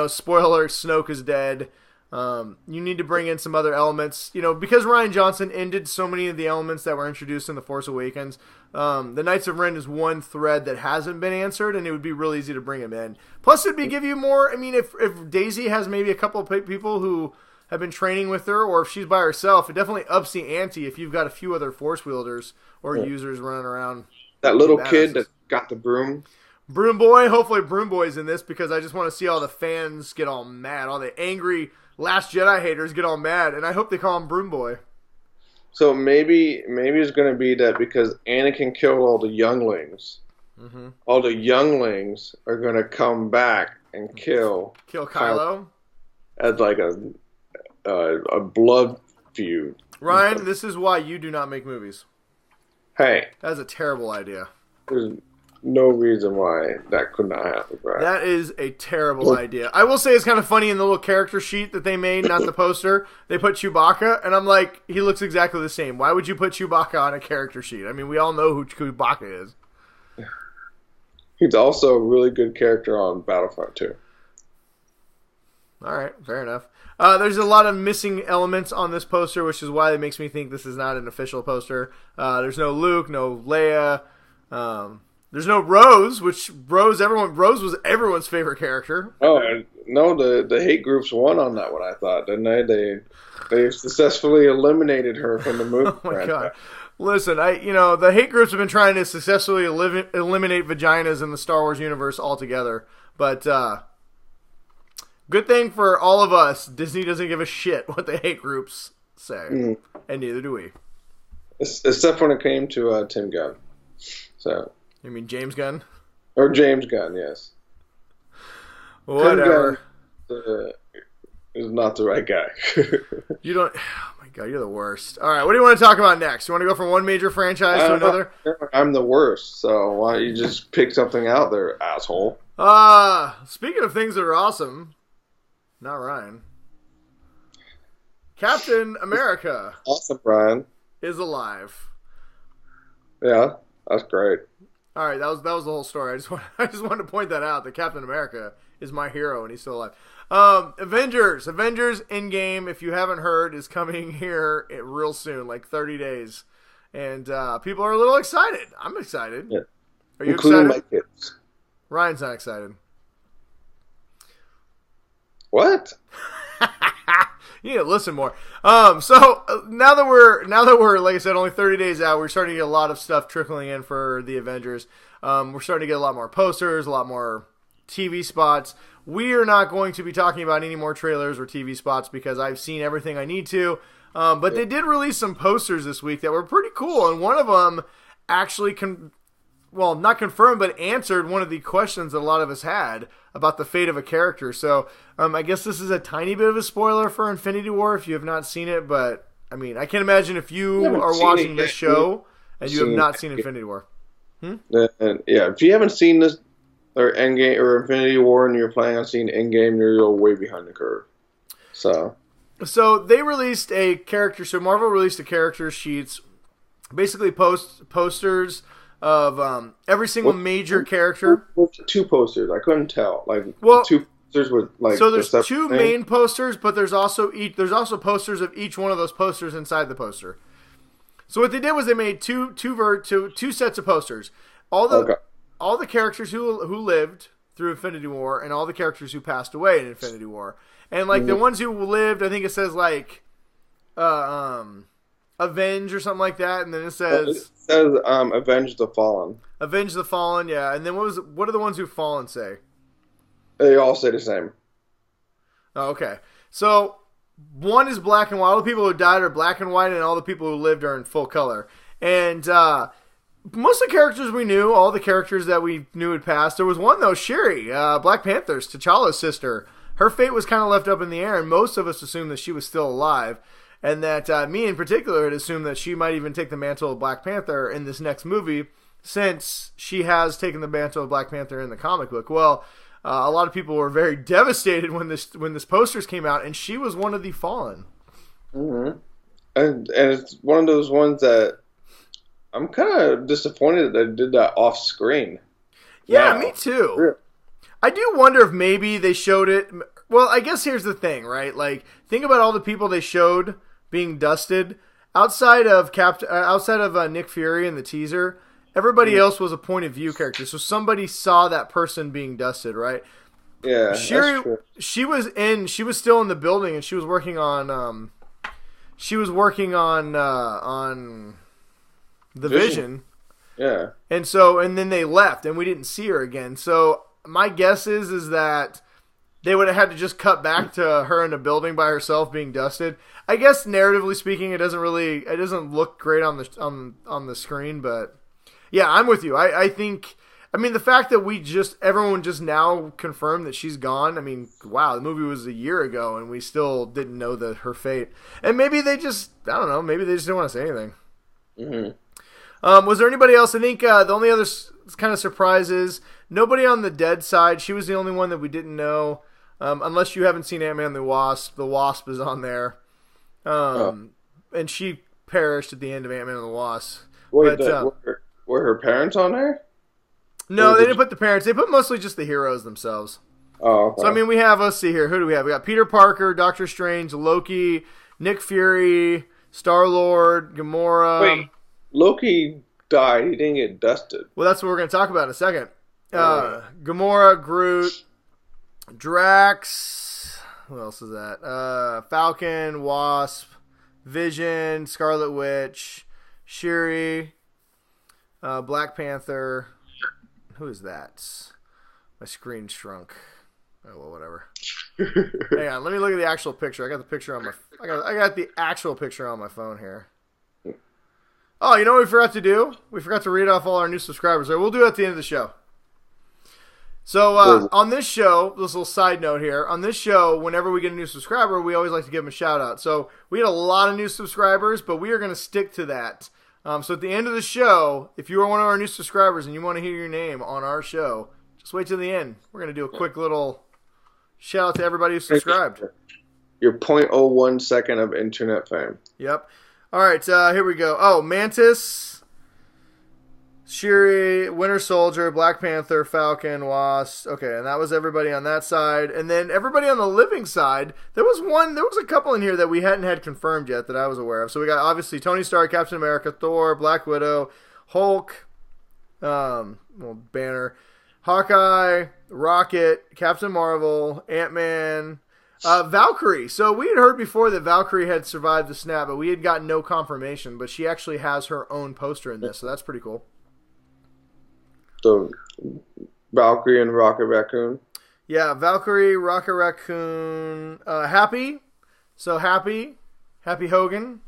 A: Spoiler alert, Snoke is dead. You need to bring in some other elements, because Rian Johnson ended so many of the elements that were introduced in The Force Awakens. The Knights of Ren is one thread that hasn't been answered, and it would be real easy to bring him in. Plus, it'd give you more. I mean, if Daisy has maybe a couple of people who have been training with her, or if she's by herself, it definitely ups the ante if you've got a few other Force wielders or users running around.
B: That little kid that got the broom.
A: Broom Boy. Hopefully Broom Boy's in this because I just want to see all the fans get all mad, all the angry Last Jedi haters get all mad, and I hope they call him Broom Boy.
B: So maybe it's going to be that because Anakin killed all the younglings, all the younglings are going to come back and kill
A: Kylo
B: as a blood feud.
A: Ryan, this is why you do not make movies.
B: Hey,
A: that's a terrible idea.
B: no reason why that could not happen, Brian.
A: That is a terrible idea. I will say it's kind of funny in the little character sheet that they made, not the poster. They put Chewbacca, and I'm like, he looks exactly the same. Why would you put Chewbacca on a character sheet? I mean, we all know who Chewbacca is.
B: He's also a really good character on Battlefront 2.
A: All right, fair enough. There's a lot of missing elements on this poster, which is why it makes me think this is not an official poster. There's no Luke, no Leia. There's no Rose, which Rose was everyone's favorite character.
B: Oh, no, the hate groups won on that one, I thought, didn't they? They successfully eliminated her from the movie.
A: Oh, my God. Listen, the hate groups have been trying to successfully eliminate vaginas in the Star Wars universe altogether. But good thing for all of us, Disney doesn't give a shit what the hate groups say. And neither do we.
B: Except when it came to Tim Gunn. So...
A: You mean James Gunn?
B: Or James Gunn, yes.
A: Whatever.
B: Tim Gunn is not the right guy.
A: You don't... Oh, my God, you're the worst. All right, what do you want to talk about next? You want to go from one major franchise to another?
B: I'm the worst, so why don't you just pick something out there, asshole?
A: Speaking of things that are awesome, not Ryan. Captain America.
B: Awesome, Ryan.
A: Is alive.
B: Yeah, that's great.
A: All right, that was the whole story. I just wanted to point that out. That Captain America is my hero, and he's still alive. Avengers Endgame. If you haven't heard, is coming here real soon, like 30 days, and people are a little excited. I'm excited.
B: Yeah.
A: Are you
B: including
A: excited?
B: My kids.
A: Ryan's not excited.
B: What?
A: You need to listen more. So now that we're like I said, only 30 days out, we're starting to get a lot of stuff trickling in for the Avengers. We're starting to get a lot more posters, a lot more TV spots. We are not going to be talking about any more trailers or TV spots because I've seen everything I need to. But they did release some posters this week that were pretty cool, and one of them actually not confirmed, but answered one of the questions that a lot of us had about the fate of a character. So I guess this is a tiny bit of a spoiler for Infinity War if you have not seen it, but I mean, I can imagine if you are watching this show and you have not seen Infinity War.
B: If you haven't seen this or Endgame or Infinity War and you're planning on seeing Endgame, you're way behind the curve. So
A: they released a character. So Marvel released a character sheets, basically posters of every single major character.
B: What's the two posters? I couldn't tell. Two posters with
A: So there's two main posters, but there's also posters of each one of those posters inside the poster. So what they did was they made two sets of posters. All the characters who lived through Infinity War and all the characters who passed away in Infinity War. And the ones who lived, I think it says Avenge or something like that, and then it says
B: Avenge the Fallen.
A: Avenge the Fallen, yeah. And then what do the ones who've fallen say?
B: They all say the same.
A: Oh, okay. So one is black and white. All the people who died are black and white, and all the people who lived are in full color. And most of the characters we knew, all the characters that we knew had passed. There was one though, Shuri, Black Panther's T'Challa's sister. Her fate was kind of left up in the air, and most of us assumed that she was still alive. And that me in particular had assumed that she might even take the mantle of Black Panther in this next movie, since she has taken the mantle of Black Panther in the comic book. Well, a lot of people were very devastated when this posters came out, and she was one of the fallen.
B: Mm-hmm. And it's one of those ones that I'm kind of disappointed that they did that off screen.
A: Yeah, me too. Yeah. I do wonder if maybe they showed it. Well, I guess here's the thing, right? Like, think about all the people they showed being dusted outside of Nick Fury in the teaser. Everybody else was a point of view character, so somebody saw that person being dusted, right?
B: Yeah,
A: Shuri,
B: that's true.
A: She was still in the building, and she was working on the Vision.
B: Yeah,
A: and then they left, and we didn't see her again. So my guess is that they would have had to just cut back to her in a building by herself being dusted. I guess narratively speaking, it doesn't look great on the screen, but yeah, I'm with you. I think the fact that everyone just now confirmed that she's gone. I mean, wow, the movie was a year ago and we still didn't know her fate. And maybe they just, I don't know, maybe they just didn't want to say anything.
B: Mm-hmm.
A: Was there anybody else? I think the only other kind of surprises. Nobody on the dead side. She was the only one that we didn't know. Unless you haven't seen Ant-Man and the Wasp. The Wasp is on there. And she perished at the end of Ant-Man and the Wasp.
B: Wait, were her parents on there?
A: No, they didn't put the parents. They put mostly just the heroes themselves.
B: Oh, okay.
A: So, I mean, we have, let's see here. Who do we have? We got Peter Parker, Doctor Strange, Loki, Nick Fury, Star-Lord, Gamora.
B: Wait, Loki died. He didn't get dusted.
A: Well, that's what we're going to talk about in a second. Gamora, Groot, Drax. Who else is that? Falcon, Wasp, Vision, Scarlet Witch, Shuri, Black Panther. Who is that? My screen shrunk. Oh, well, whatever. Hang on, let me look at the actual picture. I got the picture on my. I got the actual picture on my phone here. Oh, you know what we forgot to do? We forgot to read off all our new subscribers. We'll do it at the end of the show. So on this show, this little side note here. On this show, whenever we get a new subscriber, we always like to give them a shout out. So we had a lot of new subscribers, but we are going to stick to that. So at the end of the show, if you are one of our new subscribers and you want to hear your name on our show, just wait till the end. We're going to do a quick little shout out to everybody who subscribed.
B: Your 0.01 second of internet fame.
A: Yep. All right, here we go. Oh, Mantis, Shuri, Winter Soldier, Black Panther, Falcon, Wasp. Okay, and that was everybody on that side. And then everybody on the living side, there was a couple in here that we hadn't had confirmed yet that I was aware of. So we got obviously Tony Stark, Captain America, Thor, Black Widow, Hulk, Banner, Hawkeye, Rocket, Captain Marvel, Ant-Man, Valkyrie. So we had heard before that Valkyrie had survived the snap, but we had gotten no confirmation. But she actually has her own poster in this, so that's pretty cool.
B: So, Valkyrie and Rocket Raccoon?
A: Yeah, Valkyrie, Rocket Raccoon, Happy. So Happy Hogan.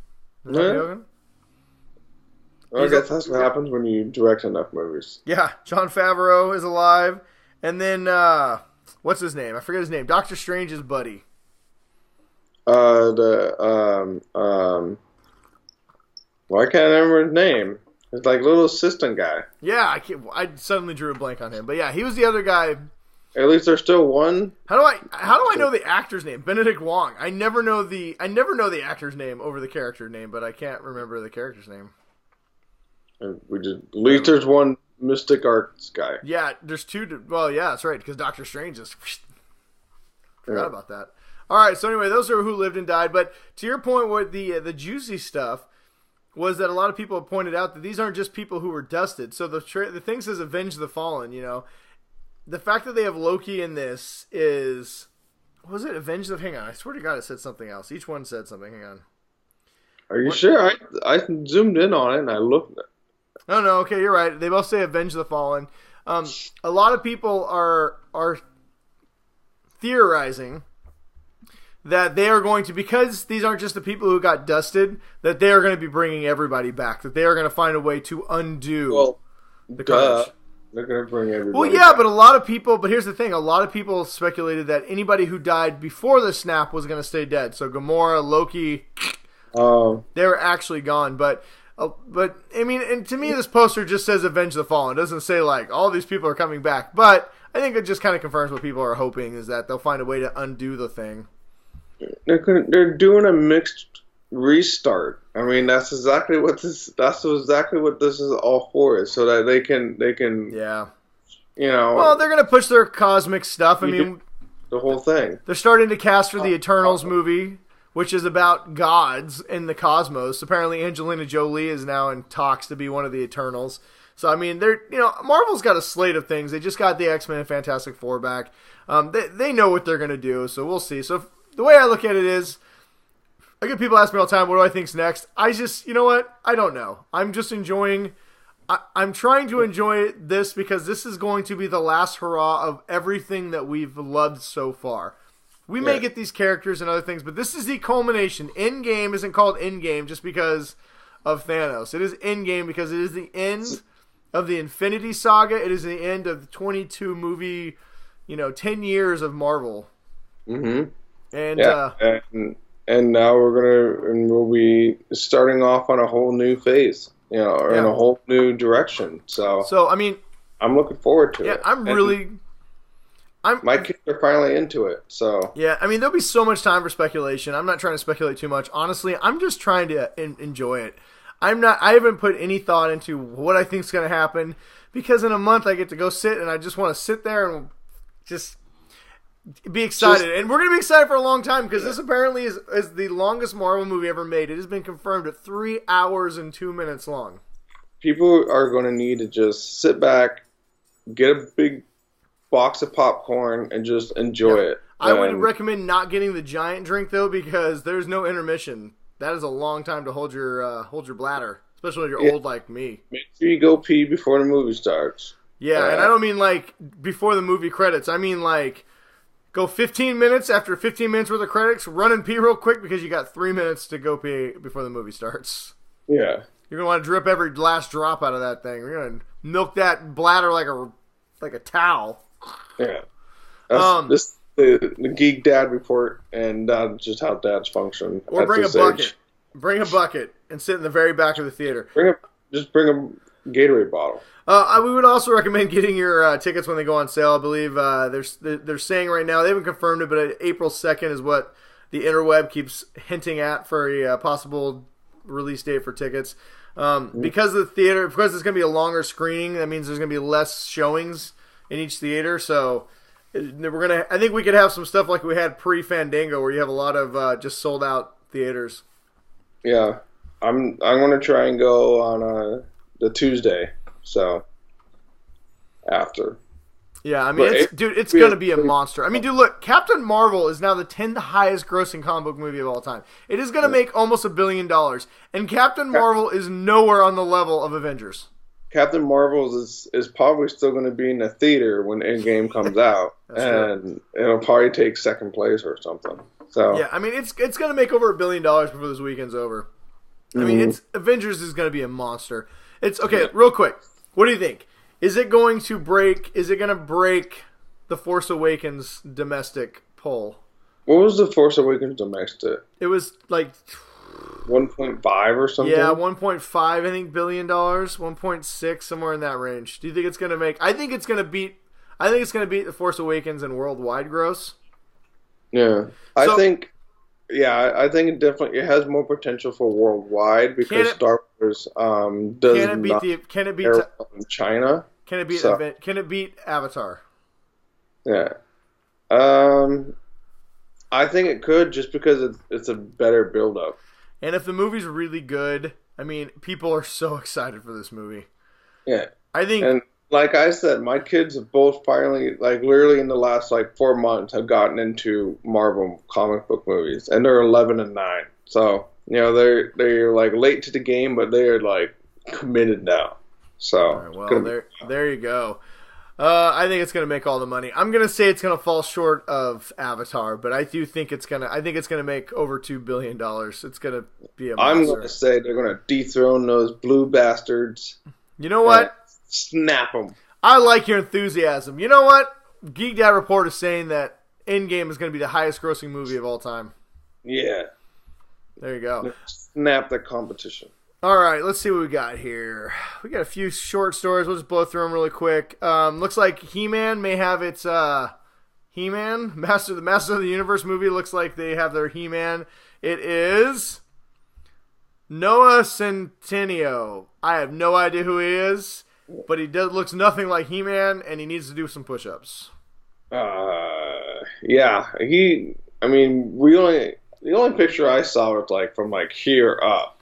B: Yeah.
A: Happy Hogan?
B: Well, I guess that's what happens when you direct enough movies.
A: Yeah, Jon Favreau is alive. And then, what's his name? I forget his name. Doctor Strange's buddy.
B: Well, I can't remember his name. It's like little assistant guy.
A: Yeah, I suddenly drew a blank on him. But yeah, he was the other guy.
B: At least there's still one.
A: How do I know the actor's name? Benedict Wong. I never know the actor's name over the character name, but I can't remember the character's name.
B: And at least there's one Mystic Arts guy.
A: Yeah, there's two. Well, yeah, that's right, because Doctor Strange just forgot about that. All right, so anyway, those are who lived and died. But to your point, with the juicy stuff was that a lot of people have pointed out that these aren't just people who were dusted. So the thing says "Avenge the Fallen." You know, the fact that they have Loki in this is, what was it? Avenge the. Hang on, I swear to God, it said something else. Each one said something. Hang on.
B: Are you sure? I zoomed in on it and I looked.
A: No, okay, you're right. They both say "Avenge the Fallen." A lot of people are theorizing that they are going to, because these aren't just the people who got dusted, that they are going to be bringing everybody back. That they are going to find a way to undo the carnage.
B: They're going to bring everybody
A: Well, yeah,
B: back.
A: but a lot of people. But here's the thing: a lot of people speculated that anybody who died before the snap was going to stay dead. So Gamora, Loki, they were actually gone. But I mean, and to me, this poster just says "Avenge the Fallen." It doesn't say like all these people are coming back. But I think it just kind of confirms what people are hoping, is that they'll find a way to undo the thing.
B: They're doing a mixed restart. I mean, that's exactly what this is all for, is so that they can
A: Yeah.
B: You know.
A: Well, they're going to push their cosmic stuff. I mean,
B: the whole thing.
A: They're starting to cast for the Eternals movie, which is about gods in the cosmos. Apparently, Angelina Jolie is now in talks to be one of the Eternals. So, I mean, Marvel's got a slate of things. They just got the X-Men and Fantastic Four back. They know what they're going to do, so we'll see. So, the way I look at it is, I get people ask me all the time, what do I think's next? I just, you know what? I don't know. I'm just enjoying... I'm trying to enjoy this because this is going to be the last hurrah of everything that we've loved so far. We may get these characters and other things, but this is the culmination. Endgame isn't called Endgame just because of Thanos. It is Endgame because it is the end of the Infinity Saga. It is the end of the 22 movie, 10 years of Marvel.
B: Mm-hmm.
A: And
B: and now we'll be starting off on a whole new phase. In a whole new direction. So
A: I mean,
B: I'm looking forward to it.
A: My
B: kids are finally into it, so.
A: Yeah, I mean, there'll be so much time for speculation. I'm not trying to speculate too much. Honestly, I'm just trying to enjoy it. I haven't put any thought into what I think is going to happen, because in a month I get to go sit and I just want to sit there and just be excited. And we're going to be excited for a long time, because this apparently is the longest Marvel movie ever made. It has been confirmed at 3 hours and 2 minutes long.
B: People are going to need to just sit back, get a big box of popcorn, and just enjoy it.
A: I would recommend not getting the giant drink, though, because there's no intermission. That is a long time to hold your bladder, especially when you're old like me.
B: Make sure you go pee before the movie starts.
A: Yeah, and I don't mean like before the movie credits. I mean like go 15 minutes, after 15 minutes worth of credits, run and pee real quick, because you got 3 minutes to go pee before the movie starts.
B: Yeah.
A: You're going to want to drip every last drop out of that thing. You're going to milk that bladder like a towel.
B: Yeah. This the Geek Dad Report, and just how dads function.
A: Or bring a bucket. Age. Bring a bucket and sit in the very back of the theater.
B: Just bring a Gatorade bottle.
A: We would also recommend getting your tickets when they go on sale. I believe they're saying right now, they haven't confirmed it, but April 2nd is what the interweb keeps hinting at for a possible release date for tickets. Because it's going to be a longer screening, that means there's going to be less showings in each theater. So I think we could have some stuff like we had pre-Fandango, where you have a lot of just sold out theaters.
B: Yeah, I'm going to try and go on the Tuesday. So after.
A: Yeah, I mean, it's going to be a monster. I mean, dude, look, Captain Marvel is now the 10th highest grossing comic book movie of all time. It is going to make almost $1 billion, and Captain Marvel is nowhere on the level of Avengers.
B: Captain Marvel is probably still going to be in the theater when Endgame comes out, and it'll probably take second place or something. So
A: yeah, I mean, it's going to make over $1 billion before this weekend's over. I mean, Avengers is going to be a monster. It's okay. Real quick, what do you think? Is it going to break the Force Awakens domestic poll?
B: What was the Force Awakens domestic?
A: It was like
B: 1.5 or something.
A: Yeah, 1.5 I think $billion, 1.6 somewhere in that range. Do you think it's going to make? I think it's going to beat the Force Awakens in worldwide gross.
B: Yeah, I think it definitely has more potential for worldwide, because Star Wars does not in China.
A: Can it beat Avatar?
B: Yeah. I think it could, just because it's a better build-up.
A: And if the movie's really good, I mean, people are so excited for this movie.
B: Yeah.
A: I think...
B: And like I said, my kids have both finally, like literally in the last 4 months, have gotten into Marvel comic book movies. And they're 11 and 9. So, they're like late to the game, but they're like committed now. So,
A: all right, well, there you go. I think it's going to make all the money. I'm going to say it's going to fall short of Avatar, but I do think it's going to make over $2 billion. It's going to be a monster.
B: I'm going to say they're going to dethrone those blue bastards.
A: You know what?
B: Snap them.
A: I like your enthusiasm. You know what? Geek Dad Report is saying that Endgame is going to be the highest grossing movie of all time.
B: Yeah.
A: There you go.
B: Snap the competition.
A: All right, let's see what we got here. We got a few short stories. We'll just blow through them really quick. Looks like He-Man may have its He-Man Master of the Universe movie. Looks like they have their He-Man. It is Noah Centineo. I have no idea who he is, but he looks nothing like He-Man, and he needs to do some push-ups.
B: Yeah. The only picture I saw was from here up.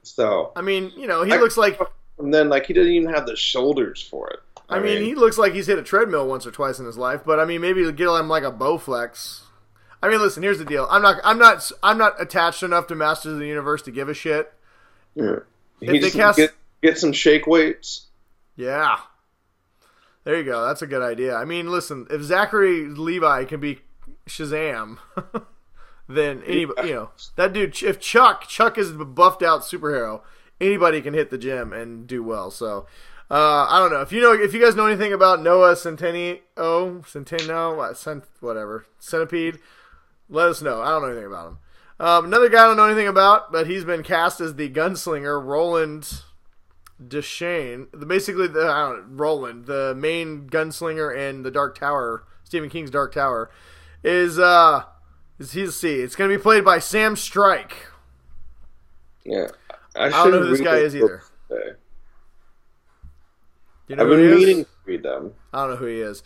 B: So
A: I mean, he looks like,
B: and then he doesn't even have the shoulders for it.
A: I mean, he looks like he's hit a treadmill once or twice in his life. But I mean, maybe get him like a Bowflex. I mean, listen, here's the deal. I'm not attached enough to Masters of the Universe to give a shit.
B: Yeah. Get some shake weights.
A: Yeah. There you go. That's a good idea. I mean, listen, if Zachary Levi can be Shazam. Then anybody, that dude. If Chuck is a buffed out superhero, anybody can hit the gym and do well. So, I don't know if you guys know anything about Noah Centineo, Centipede. Let us know. I don't know anything about him. Another guy I don't know anything about, but he's been cast as the gunslinger Roland Deschain, Roland, the main gunslinger in the Dark Tower, Stephen King's Dark Tower, it's going to be played by Sam Strike.
B: Yeah.
A: I don't know who this guy is either. You know
B: I've been meaning to read them.
A: I don't know who he is.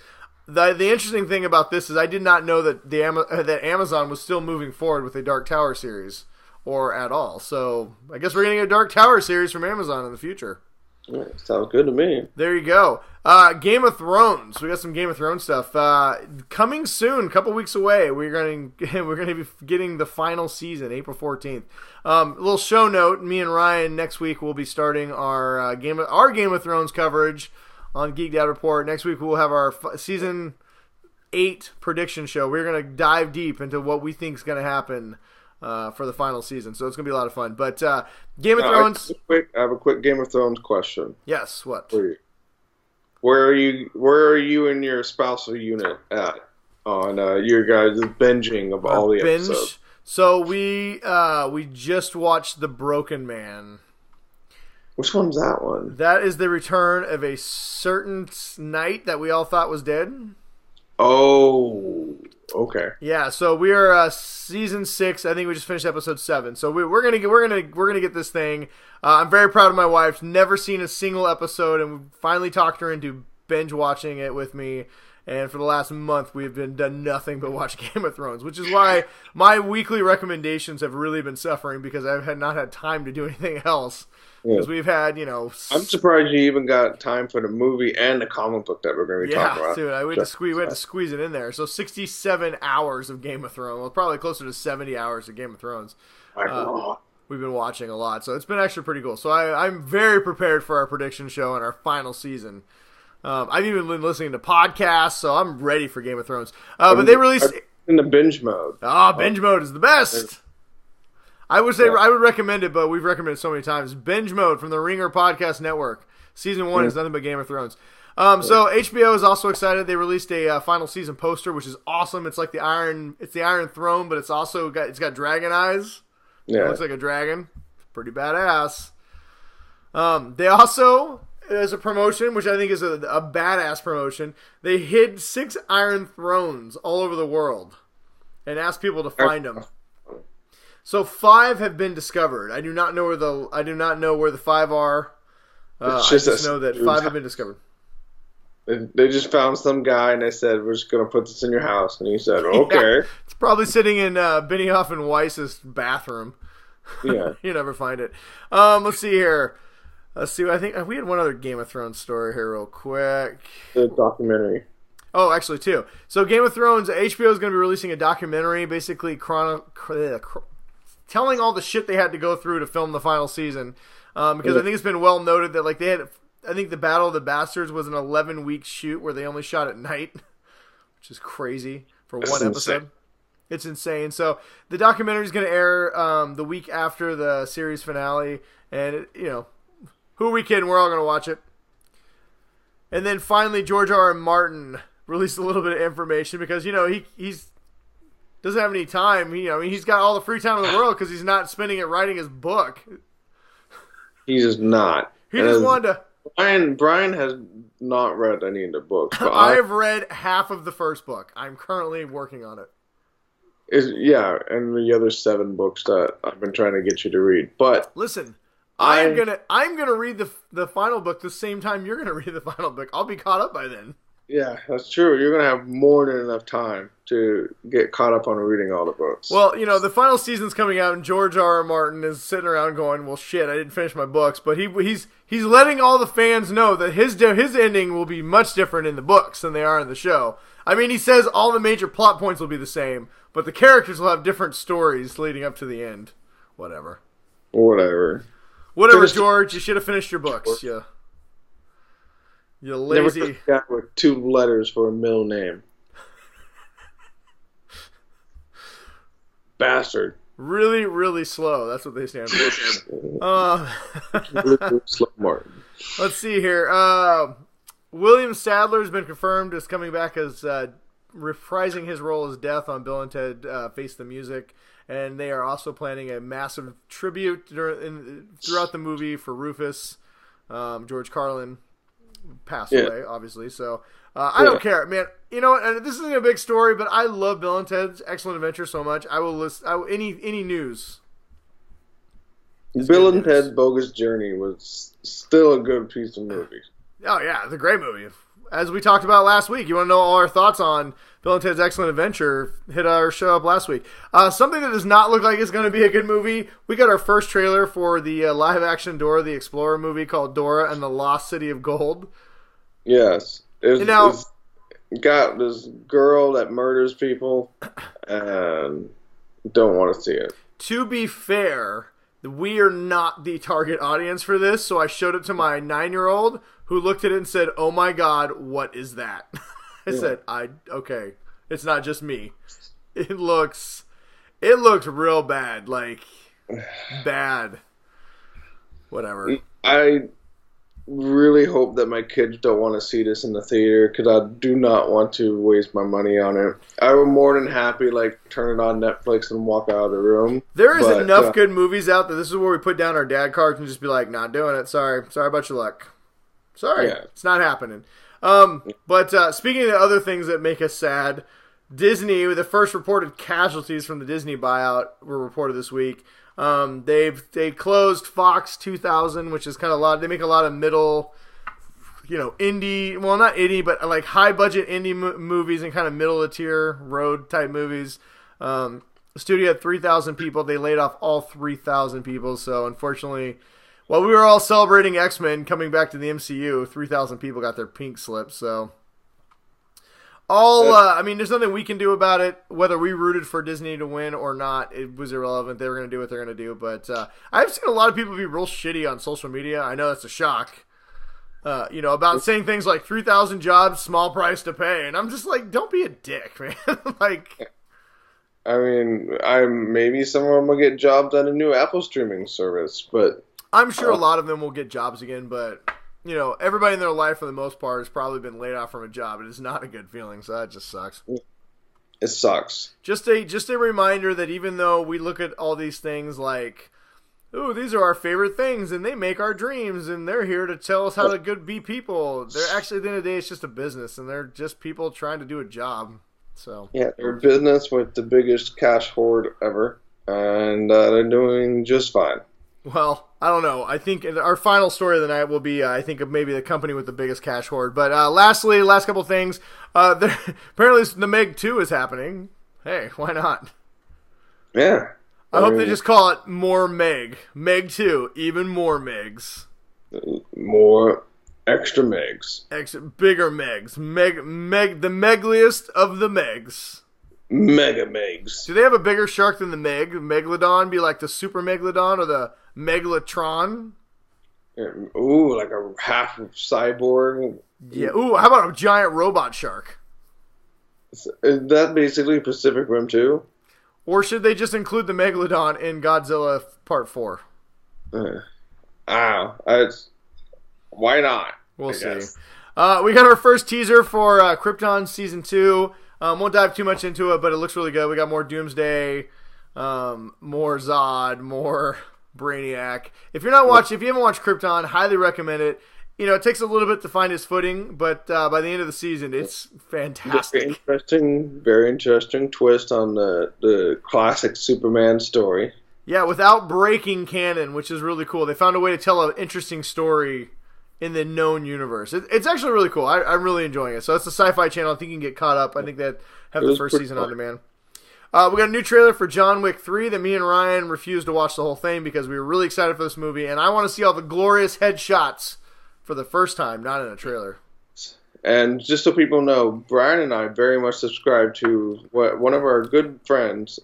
A: The interesting thing about this is I did not know that that Amazon was still moving forward with a Dark Tower series, or at all. So I guess we're getting a Dark Tower series from Amazon in the future.
B: Yeah, sounds good to me.
A: There you go. Game of Thrones. We got some Game of Thrones stuff coming soon. A couple weeks away. We're going to be getting the final season, April 14th. A little show note: me and Ryan next week will be starting our Game of Thrones coverage on Geek Dad Report. Next week we'll have our season 8 prediction show. We're going to dive deep into what we think is going to happen for the final season. So it's going to be a lot of fun. But Game of Thrones.
B: I have a quick Game of Thrones question.
A: Yes. What?
B: Where are you and your spousal unit at on your guys' binging of all the episodes?
A: So we just watched The Broken Man.
B: Which one's that one?
A: That is the return of a certain knight that we all thought was dead.
B: Oh, okay.
A: Yeah, so we are season 6. I think we just finished episode 7. So we're gonna get this thing. I'm very proud of my wife. Never seen a single episode, and we finally talked her into binge watching it with me. And for the last month, we've done nothing but watch Game of Thrones, which is why my weekly recommendations have really been suffering because I've not had time to do anything else. Because we've had, I'm
B: surprised you even got time for the movie and the comic book that we're going to be talking about.
A: Dude, we had to squeeze it in there. So 67 hours of Game of Thrones. Well, probably closer to 70 hours of Game of Thrones. We've been watching a lot. So it's been actually pretty cool. So I'm very prepared for our prediction show and our final season. I've even been listening to podcasts, so I'm ready for Game of Thrones. But they released...
B: in the binge mode.
A: Binge mode is the best! I would say I would recommend it, but we've recommended it so many times. Binge Mode from the Ringer Podcast Network. Season 1 is nothing but Game of Thrones. So HBO is also excited. They released a final season poster, which is awesome. It's like the Iron Throne, but it's got dragon eyes.
B: Yeah,
A: it looks like a dragon. Pretty badass. They also, as a promotion, which I think is a badass promotion, they hid 6 Iron Thrones all over the world and asked people to find them. So 5 have been discovered. I do not know where the 5 are. I just know that 5 have been discovered.
B: They just found some guy and they said, "We're just going to put this in your house." And he said, "Okay." Yeah,
A: it's probably sitting in Benioff and Weiss's bathroom.
B: Yeah,
A: you never find it. Let's see here. Let's see. I think we had one other Game of Thrones story here, real quick.
B: The documentary.
A: Oh, actually, 2. So Game of Thrones, HBO is going to be releasing a documentary, basically telling all the shit they had to go through to film the final season, because I think it's been well noted that I think the Battle of the Bastards was an 11-week shoot where they only shot at night, which is crazy for one episode. It's insane. So the documentary is going to air the week after the series finale, and who are we kidding? We're all going to watch it. And then finally, George R.R. Martin released a little bit of information because he's doesn't have any time. He's got all the free time in the world because he's not spending it writing his book.
B: He's just not.
A: He just wanted to.
B: Brian has not read any of the books.
A: I have read half of the first book. I'm currently working on it.
B: And the other 7 books that I've been trying to get you to read. But
A: listen, I'm gonna read the final book the same time you're gonna read the final book. I'll be caught up by then.
B: Yeah, that's true. You're going to have more than enough time to get caught up on reading all the books.
A: Well, the final season's coming out, and George R.R. Martin is sitting around going, well, shit, I didn't finish my books. But he's letting all the fans know that his ending will be much different in the books than they are in the show. I mean, he says all the major plot points will be the same, but the characters will have different stories leading up to the end. Whatever, George. You should have finished your books. Yeah. You lazy.
B: Never got with 2 letters for a middle name. Bastard.
A: Really, really slow. That's what they stand for.
B: Really slow Martin.
A: Let's see here. William Sadler's been confirmed as coming back as reprising his role as Death on Bill and Ted Face the Music. And they are also planning a massive tribute throughout the movie for Rufus. George Carlin passed away, obviously. So I don't care, man. You know what? And this isn't a big story, but I love Bill and Ted's Excellent Adventure so much. I will list any news.
B: Bill and Ted's Bogus Journey was still a good piece of movie.
A: Oh yeah, it's a great movie. As we talked about last week, you want to know all our thoughts on Bill and Ted's Excellent Adventure, hit our show up last week. Something that does not look like it's going to be a good movie. We got our first trailer for the live-action Dora the Explorer movie called Dora and the Lost City of Gold.
B: Yes. It's got this girl that murders people and don't want to see it.
A: To be fair, we are not the target audience for this, so I showed it to my 9-year-old who looked at it and said, "Oh my God, what is that?" I said, okay, it's not just me. It looks real bad, like bad. Whatever.
B: I really hope that my kids don't want to see this in the theater because I do not want to waste my money on it. I would more than happy turn it on Netflix and walk out of the room.
A: There is enough good movies out there. This is where we put down our dad cards and just be like, "Not doing it. Sorry about your luck. Sorry, It's not happening." But speaking of other things that make us sad, Disney, the first reported casualties from the Disney buyout were reported this week. They closed Fox 2000, which is kind of a lot. They make a lot of middle, indie. Well, not indie, but like high budget indie movies and kind of middle of tier road type movies. The studio had 3,000 people. They laid off all 3,000 people. So unfortunately, while we were all celebrating X-Men coming back to the MCU, 3,000 people got their pink slips. So there's nothing we can do about it. Whether we rooted for Disney to win or not, it was irrelevant. They were going to do what they're going to do. But I've seen a lot of people be real shitty on social media. I know that's a shock. About saying things like 3,000 jobs, small price to pay. And I'm just like, don't be a dick, man.
B: Maybe some of them will get jobs on a new Apple streaming service, but
A: I'm sure a lot of them will get jobs again, but everybody in their life for the most part has probably been laid off from a job. It is not a good feeling, so that just sucks.
B: It sucks.
A: Just a reminder that even though we look at all these things like, "Ooh, these are our favorite things, and they make our dreams, and they're here to tell us how to be people," they're actually, at the end of the day, it's just a business, and they're just people trying to do a job. So
B: they're a business with the biggest cash hoard ever, and they're doing just fine.
A: Well, I don't know. I think our final story of the night will be, I think, maybe the company with the biggest cash hoard. But lastly, last couple things. Apparently, the Meg 2 is happening. Hey, why not?
B: Yeah.
A: I hope they just call it more Meg. Meg 2, even more Megs.
B: More extra Megs.
A: Bigger Megs. The Megliest of the Megs.
B: Mega Megs.
A: Do they have a bigger shark than the Meg? Megalodon be like the Super Megalodon or the Megalotron?
B: Ooh, like a half cyborg.
A: Yeah. Ooh, how about a giant robot shark?
B: Is that basically Pacific Rim 2?
A: Or should they just include the Megalodon in Godzilla Part 4?
B: Why not?
A: We'll see. We got our first teaser for Krypton Season 2. Won't dive too much into it, but it looks really good. We got more Doomsday, more Zod, more Brainiac. If you haven't watched Krypton, highly recommend it. It takes a little bit to find his footing, but by the end of the season, it's fantastic.
B: Very interesting twist on the classic Superman story.
A: Yeah, without breaking canon, which is really cool. They found a way to tell an interesting story in the known universe. It's actually really cool. I'm really enjoying it. So it's the Sci-Fi Channel. I think you can get caught up. I think that have the first season on demand. We got a new trailer for John Wick 3 that me and Ryan refused to watch the whole thing because we were really excited for this movie, and I want to see all the glorious headshots for the first time, not in a trailer.
B: And just so people know, Brian and I very much subscribe to what one of our good friends,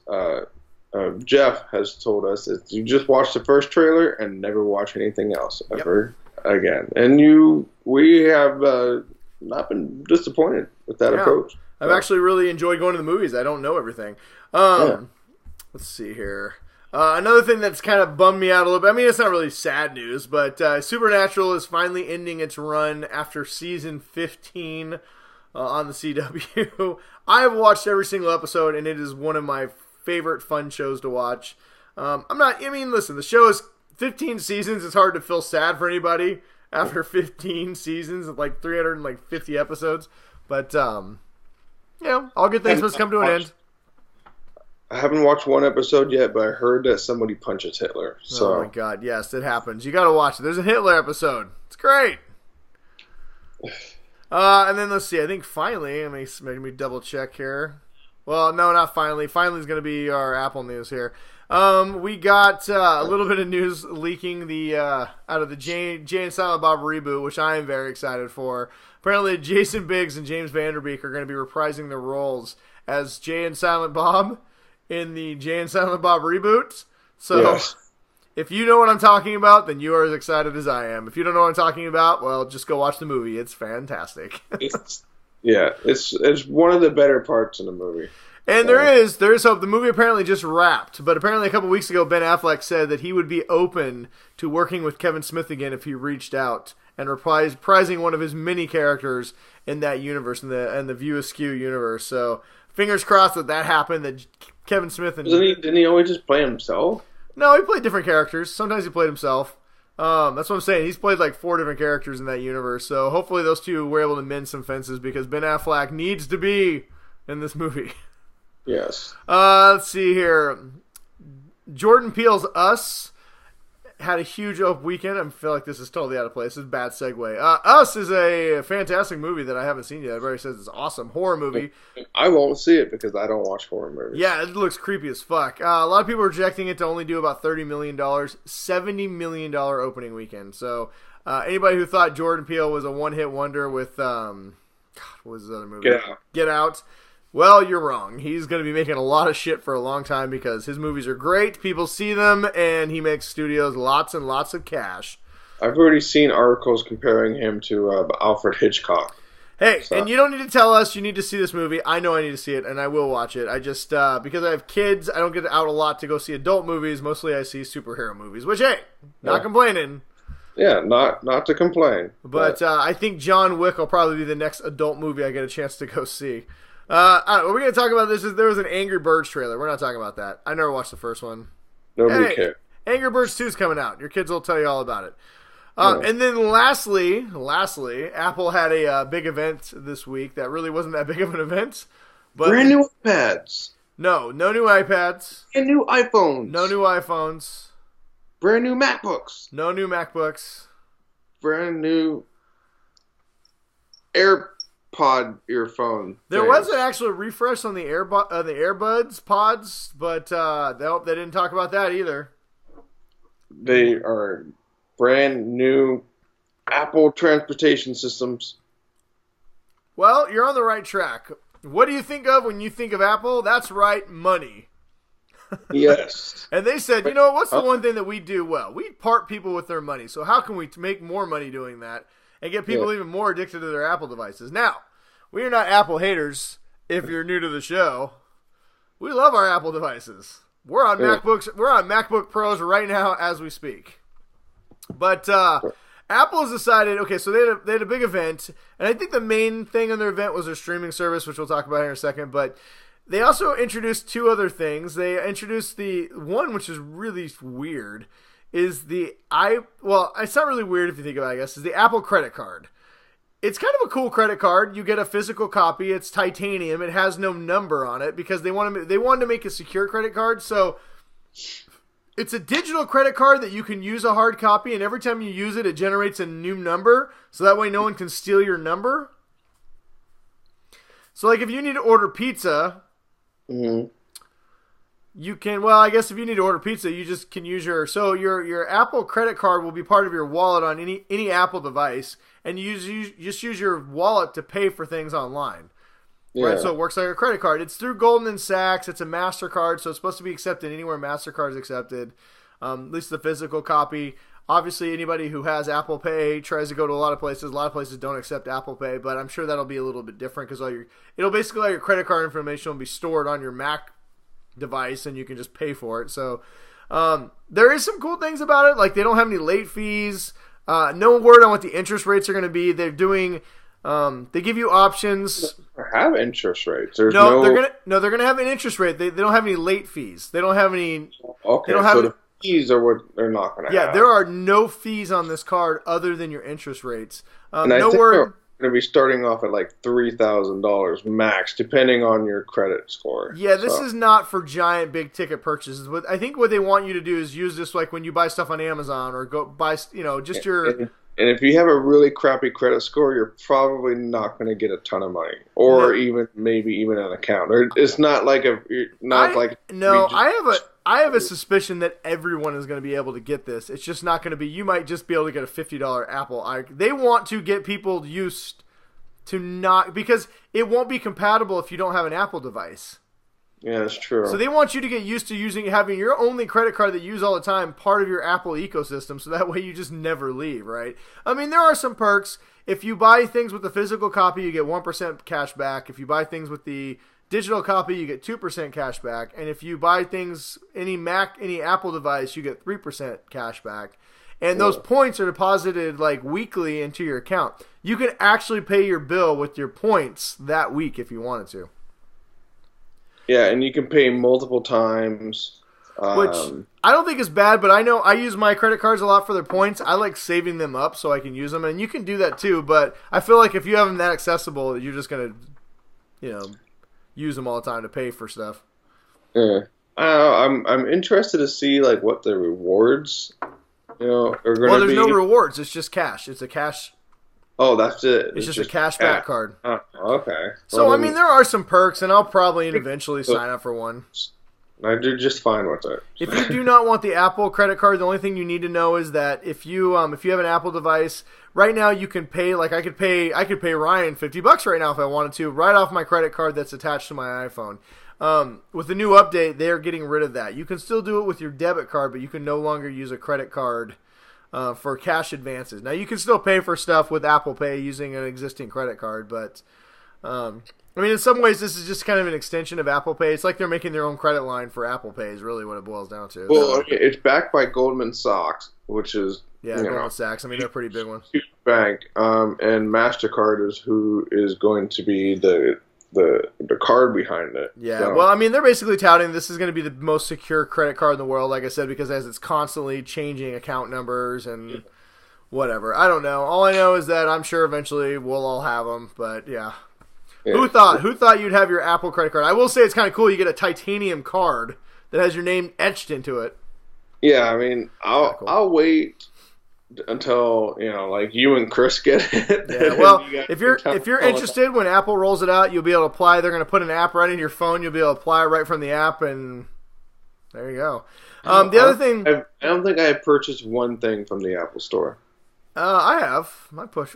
B: Jeff, has told us is you just watch the first trailer and never watch anything else ever again. And we have not been disappointed with that approach.
A: I've actually really enjoyed going to the movies. I don't know everything. Let's see here. Another thing that's kind of bummed me out a little bit. I mean, it's not really sad news, but Supernatural is finally ending its run after season 15 on the CW. I have watched every single episode, and it is one of my favorite fun shows to watch. Listen, the show is 15 seasons. It's hard to feel sad for anybody. after 15 seasons of like 350 episodes. But all good things must come to an end.
B: I haven't watched one episode yet, but I heard that somebody punches Hitler. So.
A: Oh my god, yes, it happens. You got to watch it. There's a Hitler episode. It's great. And then let's see. I think finally, let me double check here. Well, no, not finally. Finally is going to be our Apple news here. We got a little bit of news leaking out of the Jay and Silent Bob reboot, which I am very excited for. Apparently, Jason Biggs and James Vanderbeek are going to be reprising their roles as Jay and Silent Bob in the Jay and Silent Bob reboot. So, yes. If you know what I'm talking about, then you are as excited as I am. If you don't know what I'm talking about, well, just go watch the movie. It's fantastic.
B: It's one of the better parts in the movie.
A: And there is hope. The movie apparently just wrapped, but apparently a couple weeks ago, Ben Affleck said that he would be open to working with Kevin Smith again if he reached out and reprising one of his many characters in that universe, in the View Askew universe. So fingers crossed that happened. That Kevin Smith and
B: didn't he always just play himself?
A: No, he played different characters. Sometimes he played himself. That's what I'm saying. He's played like 4 different characters in that universe. So hopefully those two were able to mend some fences because Ben Affleck needs to be in this movie.
B: Yes.
A: Let's see here. Jordan Peele's Us had a huge weekend. I feel like this is totally out of place. This is a bad segue. Us is a fantastic movie that I haven't seen yet. Everybody says it's awesome. Horror movie.
B: I won't see it because I don't watch horror movies.
A: Yeah, it looks creepy as fuck. A lot of people are projecting it to only do about $30 million. $70 million opening weekend. So anybody who thought Jordan Peele was a one-hit wonder with, what was the other movie? Get Out. Well, you're wrong. He's going to be making a lot of shit for a long time because his movies are great. People see them, and he makes studios lots and lots of cash.
B: I've already seen articles comparing him to Alfred Hitchcock.
A: Hey, and you don't need to tell us you need to see this movie. I know I need to see it, and I will watch it. I just, because I have kids, I don't get out a lot to go see adult movies. Mostly I see superhero movies, which, hey, not complaining.
B: Yeah, not to complain.
A: But I think John Wick will probably be the next adult movie I get a chance to go see. What we're going to talk about there was an Angry Birds trailer. We're not talking about that. I never watched the first one.
B: Nobody cares.
A: Angry Birds 2 is coming out. Your kids will tell you all about it. And then lastly, Apple had a big event this week that really wasn't that big of an event. But
B: brand new iPads.
A: No new iPads.
B: Brand new iPhones.
A: No new iPhones.
B: Brand new MacBooks.
A: No new MacBooks.
B: Brand new AirPod earphone.
A: There was an actual refresh on the AirBuds pods, but they didn't talk about that either.
B: They are brand new Apple transportation systems.
A: Well, you're on the right track. What do you think of when you think of Apple? That's right, money.
B: Yes.
A: And they said, what's the one thing that we do well? We part people with their money. So how can we make more money doing that and get people even more addicted to their Apple devices? Now, we are not Apple haters if you're new to the show. We love our Apple devices. We're on MacBooks. We're on MacBook Pros right now as we speak. But Apple has decided, so they had a big event, and I think the main thing on their event was their streaming service, which we'll talk about here in a second, but they also introduced 2 other things. They introduced the one, which is really weird, is it's not really weird if you think about it, I guess, is the Apple credit card. It's kind of a cool credit card. You get a physical copy. It's titanium. It has no number on it because they wanted to make a secure credit card. So it's a digital credit card that you can use a hard copy, and every time you use it, it generates a new number. So that way no one can steal your number. So like if you need to order pizza, you can, I guess if you need to order pizza, you just can use your Apple credit card will be part of your wallet on any Apple device, and you just use your wallet to pay for things online. Yeah. Right? So it works like a credit card. It's through Goldman Sachs. It's a MasterCard, so it's supposed to be accepted anywhere MasterCard is accepted, at least the physical copy. Obviously, anybody who has Apple Pay tries to go to a lot of places. A lot of places don't accept Apple Pay, but I'm sure that'll be a little bit different because all your credit card information will be stored on your Mac device, and you can just pay for it. So there is some cool things about it, like they don't have any late fees. No word on what the interest rates are going to be. They're doing they give you options.
B: They have interest rates. They're
A: gonna have an interest rate. They don't have any late fees. They don't have any.
B: Okay, fees are what they're not going to have.
A: Yeah, there are no fees on this card other than your interest rates.
B: And I think they're going to be starting off at like $3,000 max, depending on your credit score.
A: Yeah, this is not for giant, big ticket purchases. I think what they want you to do is use this like when you buy stuff on Amazon or go buy, just your.
B: And if you have a really crappy credit score, you're probably not going to get a ton of money, or maybe even an account. It's not like
A: I have a suspicion that everyone is going to be able to get this. It's just not going to be. You might just be able to get a $50 Apple. They want to get people used to not, because it won't be compatible if you don't have an Apple device.
B: Yeah, that's true.
A: So they want you to get used to having your only credit card that you use all the time part of your Apple ecosystem, so that way you just never leave, right? I mean, there are some perks. If you buy things with the physical copy, you get 1% cash back. If you buy things with the digital copy, you get 2% cash back. And if you buy things, any Apple device, you get 3% cash back. And those points are deposited like weekly into your account. You can actually pay your bill with your points that week if you wanted to.
B: Yeah, and you can pay multiple times.
A: Which I don't think is bad, but I know I use my credit cards a lot for their points. I like saving them up so I can use them, and you can do that too. But I feel like if you have them that accessible, you're just gonna, use them all the time to pay for stuff.
B: Yeah, I'm interested to see like what the rewards, are going to be.
A: Well, there's no rewards. It's just cash. It's a cash.
B: Oh, that's it.
A: It's just a cashback card.
B: Oh, okay.
A: So, well, there are some perks, and I'll probably eventually sign up for one.
B: I do just fine with it.
A: If you do not want the Apple credit card, the only thing you need to know is that if you have an Apple device, right now you can pay, like I could pay Ryan $50 right now if I wanted to, right off my credit card that's attached to my iPhone. With the new update, they're getting rid of that. You can still do it with your debit card, but you can no longer use a credit card for cash advances. Now, you can still pay for stuff with Apple Pay using an existing credit card, but in some ways, this is just kind of an extension of Apple Pay. It's like they're making their own credit line for Apple Pay is really what it boils down to.
B: Well, it's backed by Goldman Sachs, which is
A: Goldman Sachs. They're a pretty big one.
B: Huge bank, and MasterCard is going to be the card behind it.
A: Yeah, so. Well, they're basically touting this is going to be the most secure credit card in the world, like I said, because as it's constantly changing account numbers and whatever. I don't know. All I know is that I'm sure eventually we'll all have them, but yeah. Who thought you'd have your Apple credit card? I will say it's kind of cool. You get a titanium card that has your name etched into it.
B: Yeah, I'll wait until like you and Chris get it.
A: Yeah, well, if you're interested, when Apple rolls it out, you'll be able to apply. They're going to put an app right in your phone. You'll be able to apply right from the app, and there you go. The other thing,
B: I don't think I have purchased one thing from the Apple Store.
A: I have.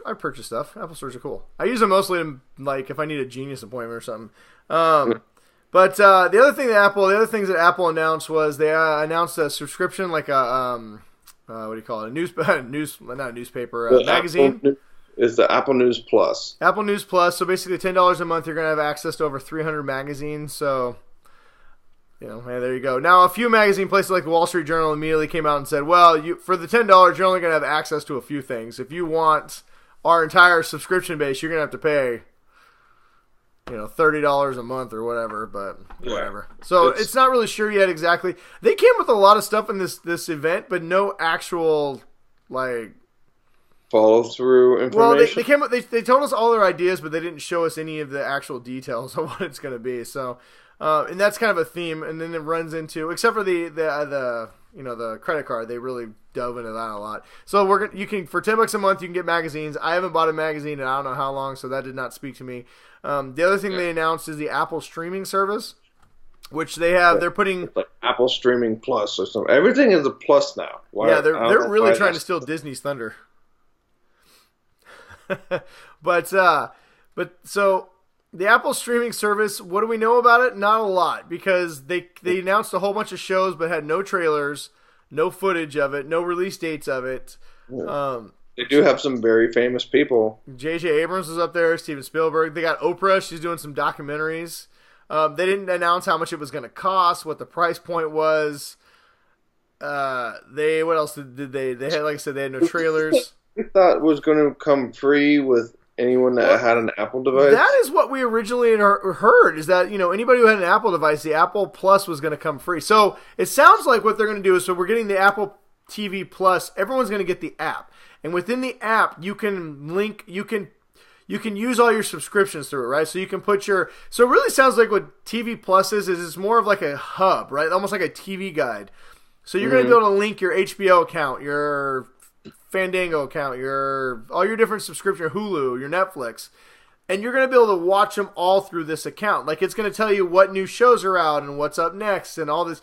A: I purchase stuff. Apple stores are cool. I use them mostly if I need a Genius appointment or something. But the other things that Apple announced was they announced a subscription, like a what do you call it? Not a newspaper, magazine.
B: Is the Apple News Plus.
A: Apple News Plus. So basically $10 a month, you're going to have access to over 300 magazines. So, hey, there you go. Now, a few magazine places like the Wall Street Journal immediately came out and said, well, for the $10, you're only going to have access to a few things. If you want our entire subscription base, you're going to have to pay, $30 a month or whatever, but whatever. So it's not really sure yet exactly. They came with a lot of stuff in this event, but no actual,
B: follow through information.
A: Well, they told us all their ideas, but they didn't show us any of the actual details of what it's going to be. So, and that's kind of a theme. And then it runs into, except for the credit card, they really dove into that a lot. So you can for $10 a month you can get magazines. I haven't bought a magazine in I don't know how long, so that did not speak to me. The other thing they announced is the Apple streaming service, which they have. They're putting
B: like Apple Streaming Plus or something. Everything is a plus now.
A: They're really trying to steal Disney's thunder. But so the Apple streaming service, what do we know about it? Not a lot, because they announced a whole bunch of shows but had no trailers, no footage of it, no release dates of it.
B: They do have some very famous people.
A: J.J. Abrams is up there, Steven Spielberg. They got Oprah. She's doing some documentaries. They didn't announce how much it was going to cost, what the price point was. What else did they had, like I said, they had no trailers.
B: We thought it was going to come free with anyone that had an Apple device?
A: That is what we originally heard, is that, anybody who had an Apple device, the Apple Plus was going to come free. So it sounds like what they're going to do is, so we're getting the Apple TV Plus, everyone's going to get the app. And within the app, you can use all your subscriptions through it, right? So you can put so it really sounds like what TV Plus is it's more of like a hub, right? Almost like a TV guide. So you're going to be able to link your HBO account, your Fandango account, all your different subscription, Hulu, your Netflix, and you're going to be able to watch them all through this account. Like, it's going to tell you what new shows are out and what's up next and all this.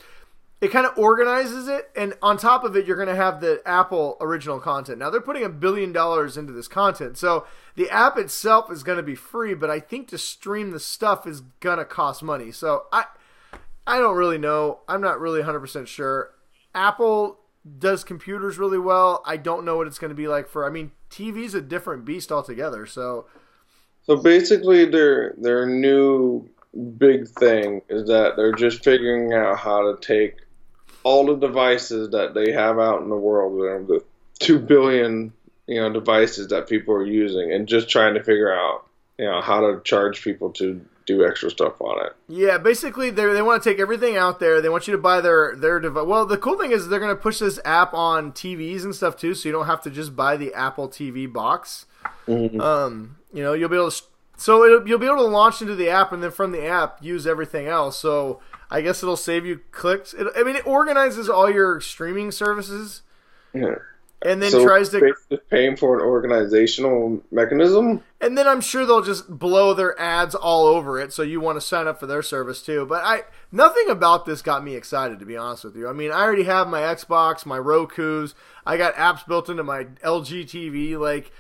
A: It kind of organizes it, and on top of it, you're going to have the Apple original content. Now, they're putting $1 billion into this content, so the app itself is going to be free, but I think to stream the stuff is going to cost money. So I don't really know. I'm not really 100% sure. Apple does computers really well. I don't know what it's going to be like TV's a different beast altogether. So
B: basically, their new big thing is that they're just figuring out how to take all the devices that they have out in the world, the 2 billion devices that people are using, and just trying to figure out how to charge people to do extra stuff on it.
A: Yeah, basically they want to take everything out there. They want you to buy their device. Well, the cool thing is they're going to push this app on TVs and stuff too, so you don't have to just buy the Apple TV box. Mm-hmm. You'll be able to. So you'll be able to launch into the app, and then from the app use everything else. So I guess it'll save you clicks. It organizes all your streaming services.
B: Yeah.
A: And then
B: tries to paying for an organizational mechanism.
A: And then I'm sure they'll just blow their ads all over it, so you want to sign up for their service too. But nothing about this got me excited, to be honest with you. I mean, I already have my Xbox, my Roku's. I got apps built into my LG TV. Like,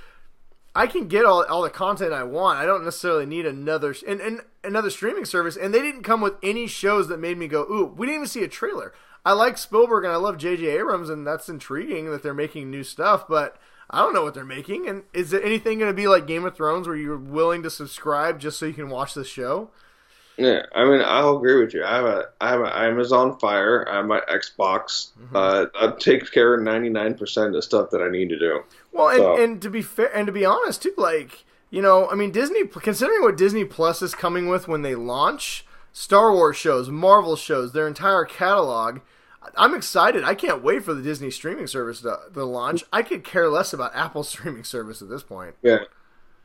A: I can get all the content I want. I don't necessarily need another streaming service. And they didn't come with any shows that made me go, ooh, we didn't even see a trailer. I like Spielberg and I love J.J. Abrams, and that's intriguing that they're making new stuff, but I don't know what they're making. And is there anything going to be like Game of Thrones where you're willing to subscribe just so you can watch the show?
B: Yeah, I mean, I'll agree with you. I have an Amazon Fire. I have my Xbox. Mm-hmm. It takes care of 99% of the stuff that I need to do.
A: Well, and to be fair, and to be honest too, like, Disney, considering what Disney Plus is coming with when they launch, Star Wars shows, Marvel shows, their entire catalog, I'm excited. I can't wait for the Disney streaming service to launch. I could care less about Apple's streaming service at this point.
B: Yeah.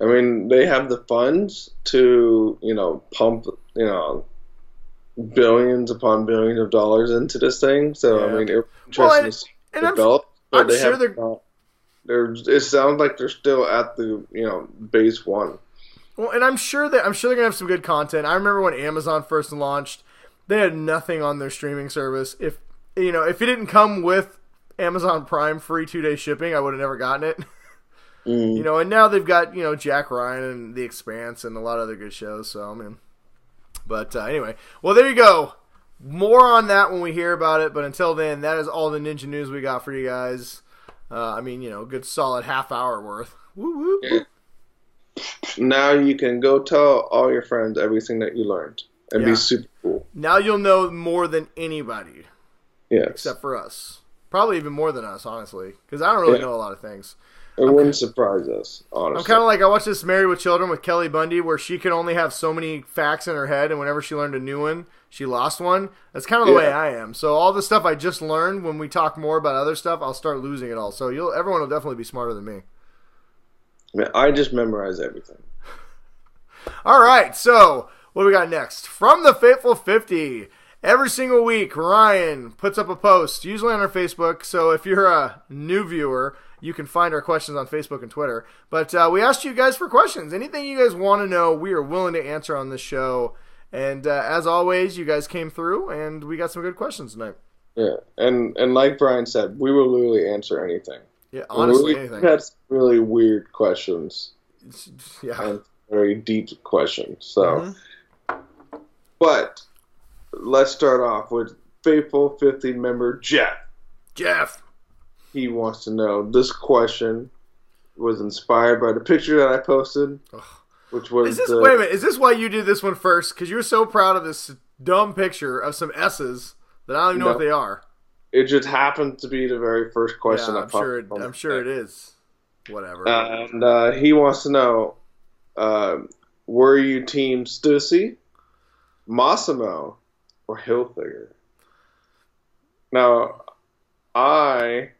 B: I mean, they have the funds to, pump, billions upon billions of dollars into this thing. So, yeah. I mean, it's interesting to see develop.
A: I'm sure
B: it sounds like they're still at the, base one.
A: Well, and I'm sure they're gonna have some good content. I remember when Amazon first launched, they had nothing on their streaming service. If it didn't come with Amazon Prime free 2-day shipping, I would have never gotten it. Mm. And now they've got Jack Ryan and The Expanse and a lot of other good shows. So anyway, well, there you go. More on that when we hear about it. But until then, that is all the Ninja news we got for you guys. Good solid half hour worth. Woo woo.
B: Yeah. Now you can go tell all your friends everything that you learned and be super cool.
A: Now you'll know more than anybody.
B: Yes.
A: Except for us. Probably even more than us, honestly. Because I don't really know a lot of things.
B: It wouldn't surprise us, honestly.
A: I'm kind of like, I watched this Married with Children with Kelly Bundy where she could only have so many facts in her head, and whenever she learned a new one, she lost one. That's kind of the way I am. So all the stuff I just learned, when we talk more about other stuff, I'll start losing it all. So everyone will definitely be smarter than me.
B: I just memorize everything.
A: All right, so what do we got next? From the Fateful 50. Every single week, Ryan puts up a post, usually on our Facebook. So if you're a new viewer, you can find our questions on Facebook and Twitter. But we asked you guys for questions. Anything you guys want to know, we are willing to answer on this show. And as always, you guys came through, and we got some good questions tonight.
B: Yeah, and like Brian said, we will literally answer anything.
A: Yeah, honestly, anything.
B: That's really weird questions.
A: Yeah.
B: And very deep questions. So, But let's start off with faithful 50 member Jeff. He wants to know, this question was inspired by the picture that I posted, which was...
A: wait a minute, is this why you did this one first? Because you were so proud of this dumb picture of some S's that I don't even know what they are.
B: It just happened to be the very first question I
A: posted. I'm sure it is. Whatever.
B: And he wants to know, Were you Team Stussy, Massimo, or Hilfiger? Now, I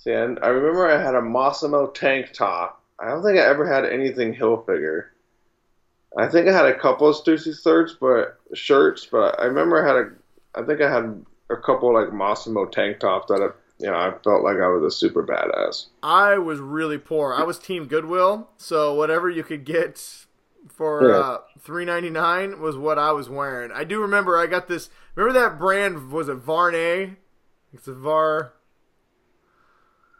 B: remember I had a Massimo tank top. I don't think I ever had anything Hilfiger. I think I had a couple of Stussy shirts, but I remember I think I had a couple like Massimo tank tops that I felt like I was a super badass.
A: I was really poor. I was Team Goodwill, so whatever you could get for $3.99 was what I was wearing. I do remember I got this. Remember that brand? Was it Varney? It's I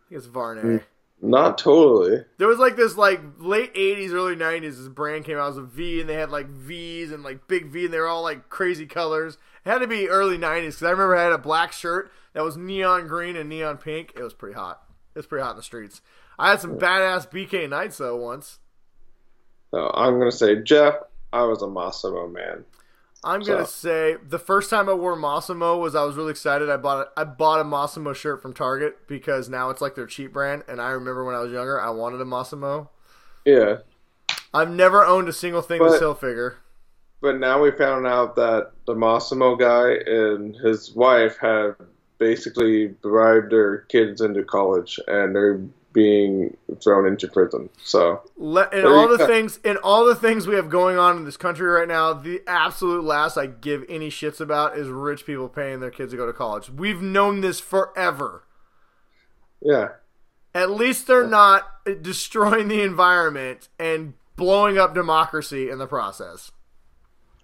A: think it's Varney.
B: Not totally.
A: There was like this like late 80s, early 90s, this brand came out as a V, and they had like V's and like big V, and they were all like crazy colors. It had to be early 90s because I remember I had a black shirt that was neon green and neon pink. It was pretty hot. It was pretty hot in the streets. I had some badass BK Knights though once.
B: So I'm going to say, Jeff, I was a Massimo man.
A: I'm going to say the first time I wore Massimo was I was really excited. I bought a Massimo shirt from Target because now it's like their cheap brand. And I remember when I was younger, I wanted a Massimo.
B: Yeah.
A: I've never owned a single thing to Hilfiger.
B: But now we found out that the Massimo guy and his wife have basically bribed their kids into college, and they're being thrown into prison. So
A: all the things we have going on in this country right now, the absolute last I give any shits about is rich people paying their kids to go to college. We've known this forever.
B: Yeah.
A: At least they're not destroying the environment and blowing up democracy in the process.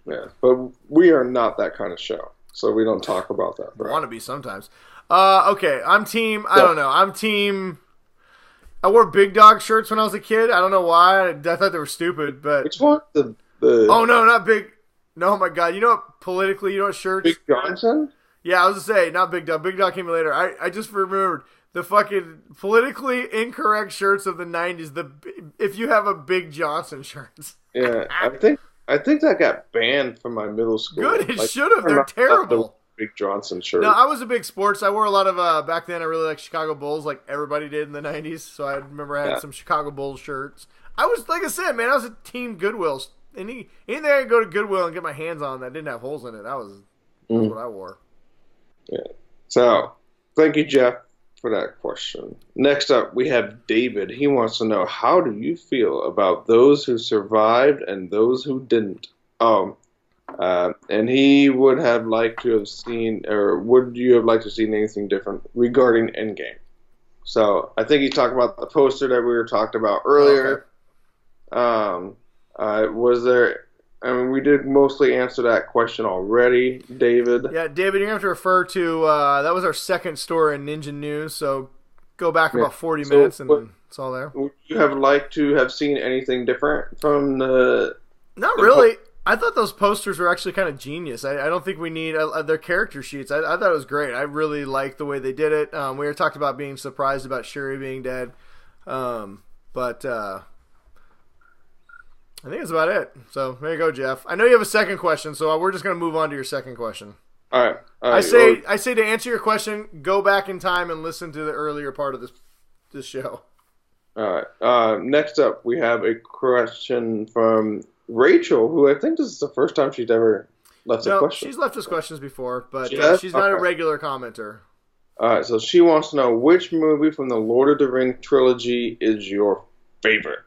B: Yeah, but we are not that kind of show, so we don't talk about that.
A: I want to be sometimes. Okay, I'm team. I don't know. I'm team. I wore big dog shirts when I was a kid. I don't know why. I thought they were stupid, but
B: which one? The
A: Oh no, not big. No, my God. You know what? Politically, you know what shirts?
B: Big Johnson.
A: Yeah, I was gonna say not Big Dog. Big Dog came later. I just remembered the fucking politically incorrect shirts of the '90s. If you have a Big Johnson shirts.
B: Yeah, I think that got banned from my middle school.
A: Good, it should have. They're terrible.
B: Big Johnson shirt.
A: No, I was a big sports. I wore a lot of back then. I really liked Chicago Bulls, like everybody did in the '90s. So I remember I had some Chicago Bulls shirts. I was, like I said, man, I was a team Goodwill. Anything I could go to Goodwill and get my hands on that didn't have holes in it, that was what I wore.
B: Yeah. So, thank you, Jeff, for that question. Next up, we have David. He wants to know, how do you feel about those who survived and those who didn't? And he would have liked to have seen, or would you have liked to see anything different regarding Endgame? So, I think he talked about the poster that we were talking about earlier. Okay. Was there... I mean, we did mostly answer that question already, David.
A: Yeah, David, you're going to have to refer to, that was our second story in Ninja News, so go back about 40 minutes and it's all there.
B: Would you have liked to have seen anything different from the...
A: Not really. I thought those posters were actually kind of genius. I don't think we need their character sheets. I thought it was great. I really liked the way they did it. We were talked about being surprised about Shuri being dead. But I think that's about it. So there you go, Jeff. I know you have a second question, so we're just going to move on to your second question.
B: All right.
A: I say to answer your question, go back in time and listen to the earlier part of this show.
B: All right. Next up, we have a question from Rachel, who I think this is the first time she's ever left a question.
A: She's left us questions before, but she's not a regular commenter.
B: All right. So she wants to know, which movie from the Lord of the Rings trilogy is your favorite?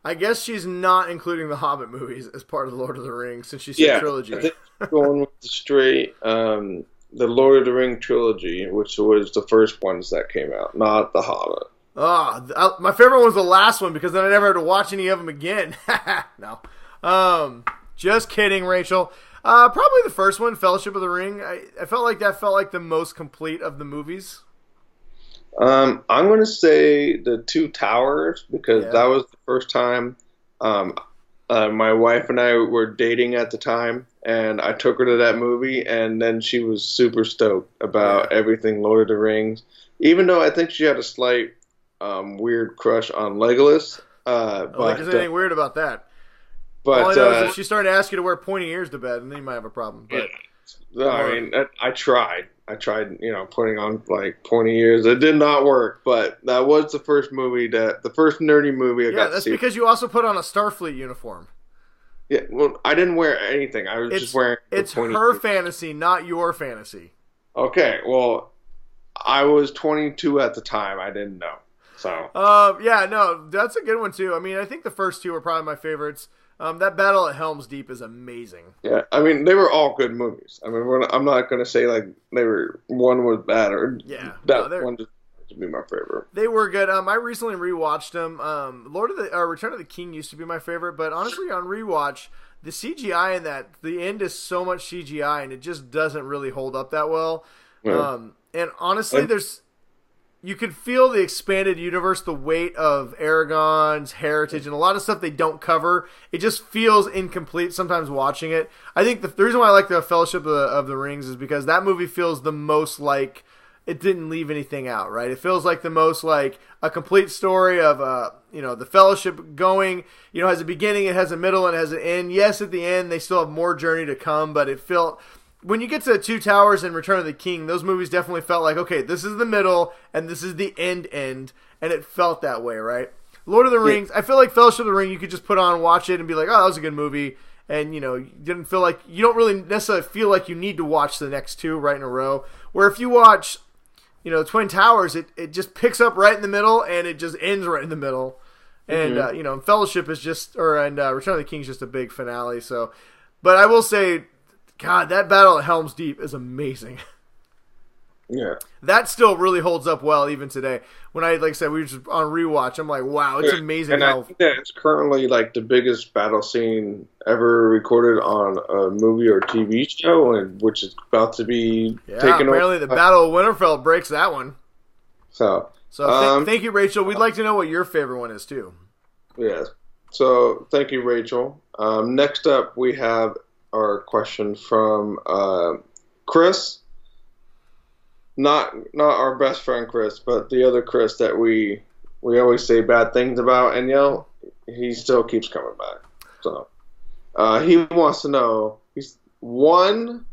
A: I guess she's not including the Hobbit movies as part of the Lord of the Rings since she said trilogy.
B: I think she's going with the straight the Lord of the Rings trilogy, which was the first ones that came out, not the Hobbit.
A: My favorite one was the last one because then I never had to watch any of them again. No. Just kidding, Rachel. Probably the first one, Fellowship of the Ring. I felt like that felt like the most complete of the movies.
B: I'm going to say the Two Towers because that was the first time my wife and I were dating at the time, and I took her to that movie, and then she was super stoked about everything Lord of the Rings, even though I think she had a slight weird crush on Legolas.
A: Like, there's anything weird about that.
B: But
A: all I know is if she started to ask you to wear pointy ears to bed, and then you might have a problem. But
B: I mean, I tried. I tried, putting on like pointy ears. It did not work, but that was the first nerdy movie I got to see.
A: That's because you also put on a Starfleet uniform.
B: Yeah, well, I didn't wear anything. I was just wearing.
A: It's her fantasy, not your fantasy.
B: Okay, well, I was 22 at the time. I didn't know. So.
A: Yeah, no, that's a good one too. I mean, I think the first two are probably my favorites. That battle at Helm's Deep is amazing.
B: Yeah, I mean, they were all good movies. I mean, I'm not going to say like one was bad or one just to be my favorite.
A: They were good. I recently rewatched them. Return of the King used to be my favorite, but honestly, on rewatch, the CGI in the end is so much CGI, and it just doesn't really hold up that well. Yeah. And honestly, you could feel the expanded universe, the weight of Aragon's heritage, and a lot of stuff they don't cover. It just feels incomplete sometimes watching it. I think the reason why I like the Fellowship of the Rings is because that movie feels the most like it didn't leave anything out, right? It feels like the most like a complete story of the Fellowship going, has a beginning, it has a middle, and it has an end. Yes, at the end they still have more journey to come, but it felt, when you get to Two Towers and Return of the King, those movies definitely felt like, okay, this is the middle and this is the end, and it felt that way, right? Lord of the Rings, I feel like Fellowship of the Ring, you could just put on, watch it, and be like, oh, that was a good movie, and you don't really necessarily feel like you need to watch the next two right in a row. Where if you watch, Twin Towers, it just picks up right in the middle and it just ends right in the middle, and Fellowship is Return of the King is just a big finale. So, but I will say, God, that battle at Helm's Deep is amazing.
B: Yeah.
A: That still really holds up well even today. When like I said, we were just on rewatch, I'm like, wow, it's amazing.
B: And I think that it's currently like the biggest battle scene ever recorded on a movie or TV show, and which is about to be taken over.
A: Apparently the Battle of Winterfell breaks that one.
B: So
A: thank you, Rachel. We'd like to know what your favorite one is too.
B: Yes. So thank you, Rachel. Next up, we have our question from Chris. Not our best friend Chris, but the other Chris that we always say bad things about, and he still keeps coming back. So he wants to know, one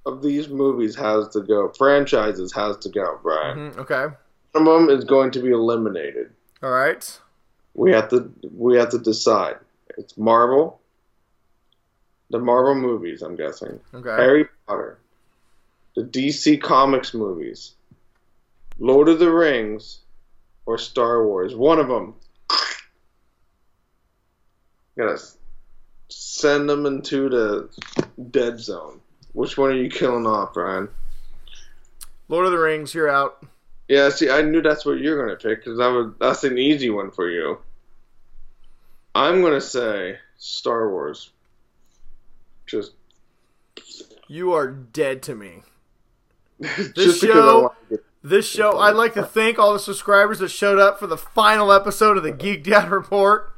B: of these movies franchises has to go, Brian.
A: Mm-hmm, okay.
B: One of them is going to be eliminated.
A: All right.
B: We have to decide. It's Marvel. The Marvel movies, I'm guessing.
A: Okay.
B: Harry Potter. The DC Comics movies, Lord of the Rings, or Star Wars. One of them. Gotta send them into the dead zone. Which one are you killing off, Brian?
A: Lord of the Rings, you're out.
B: Yeah, see, I knew that's what you're gonna pick because that's an easy one for you. I'm gonna say Star Wars. You
A: are dead to me. This show, I'd like to thank all the subscribers that showed up for the final episode of the Geek Dad Report.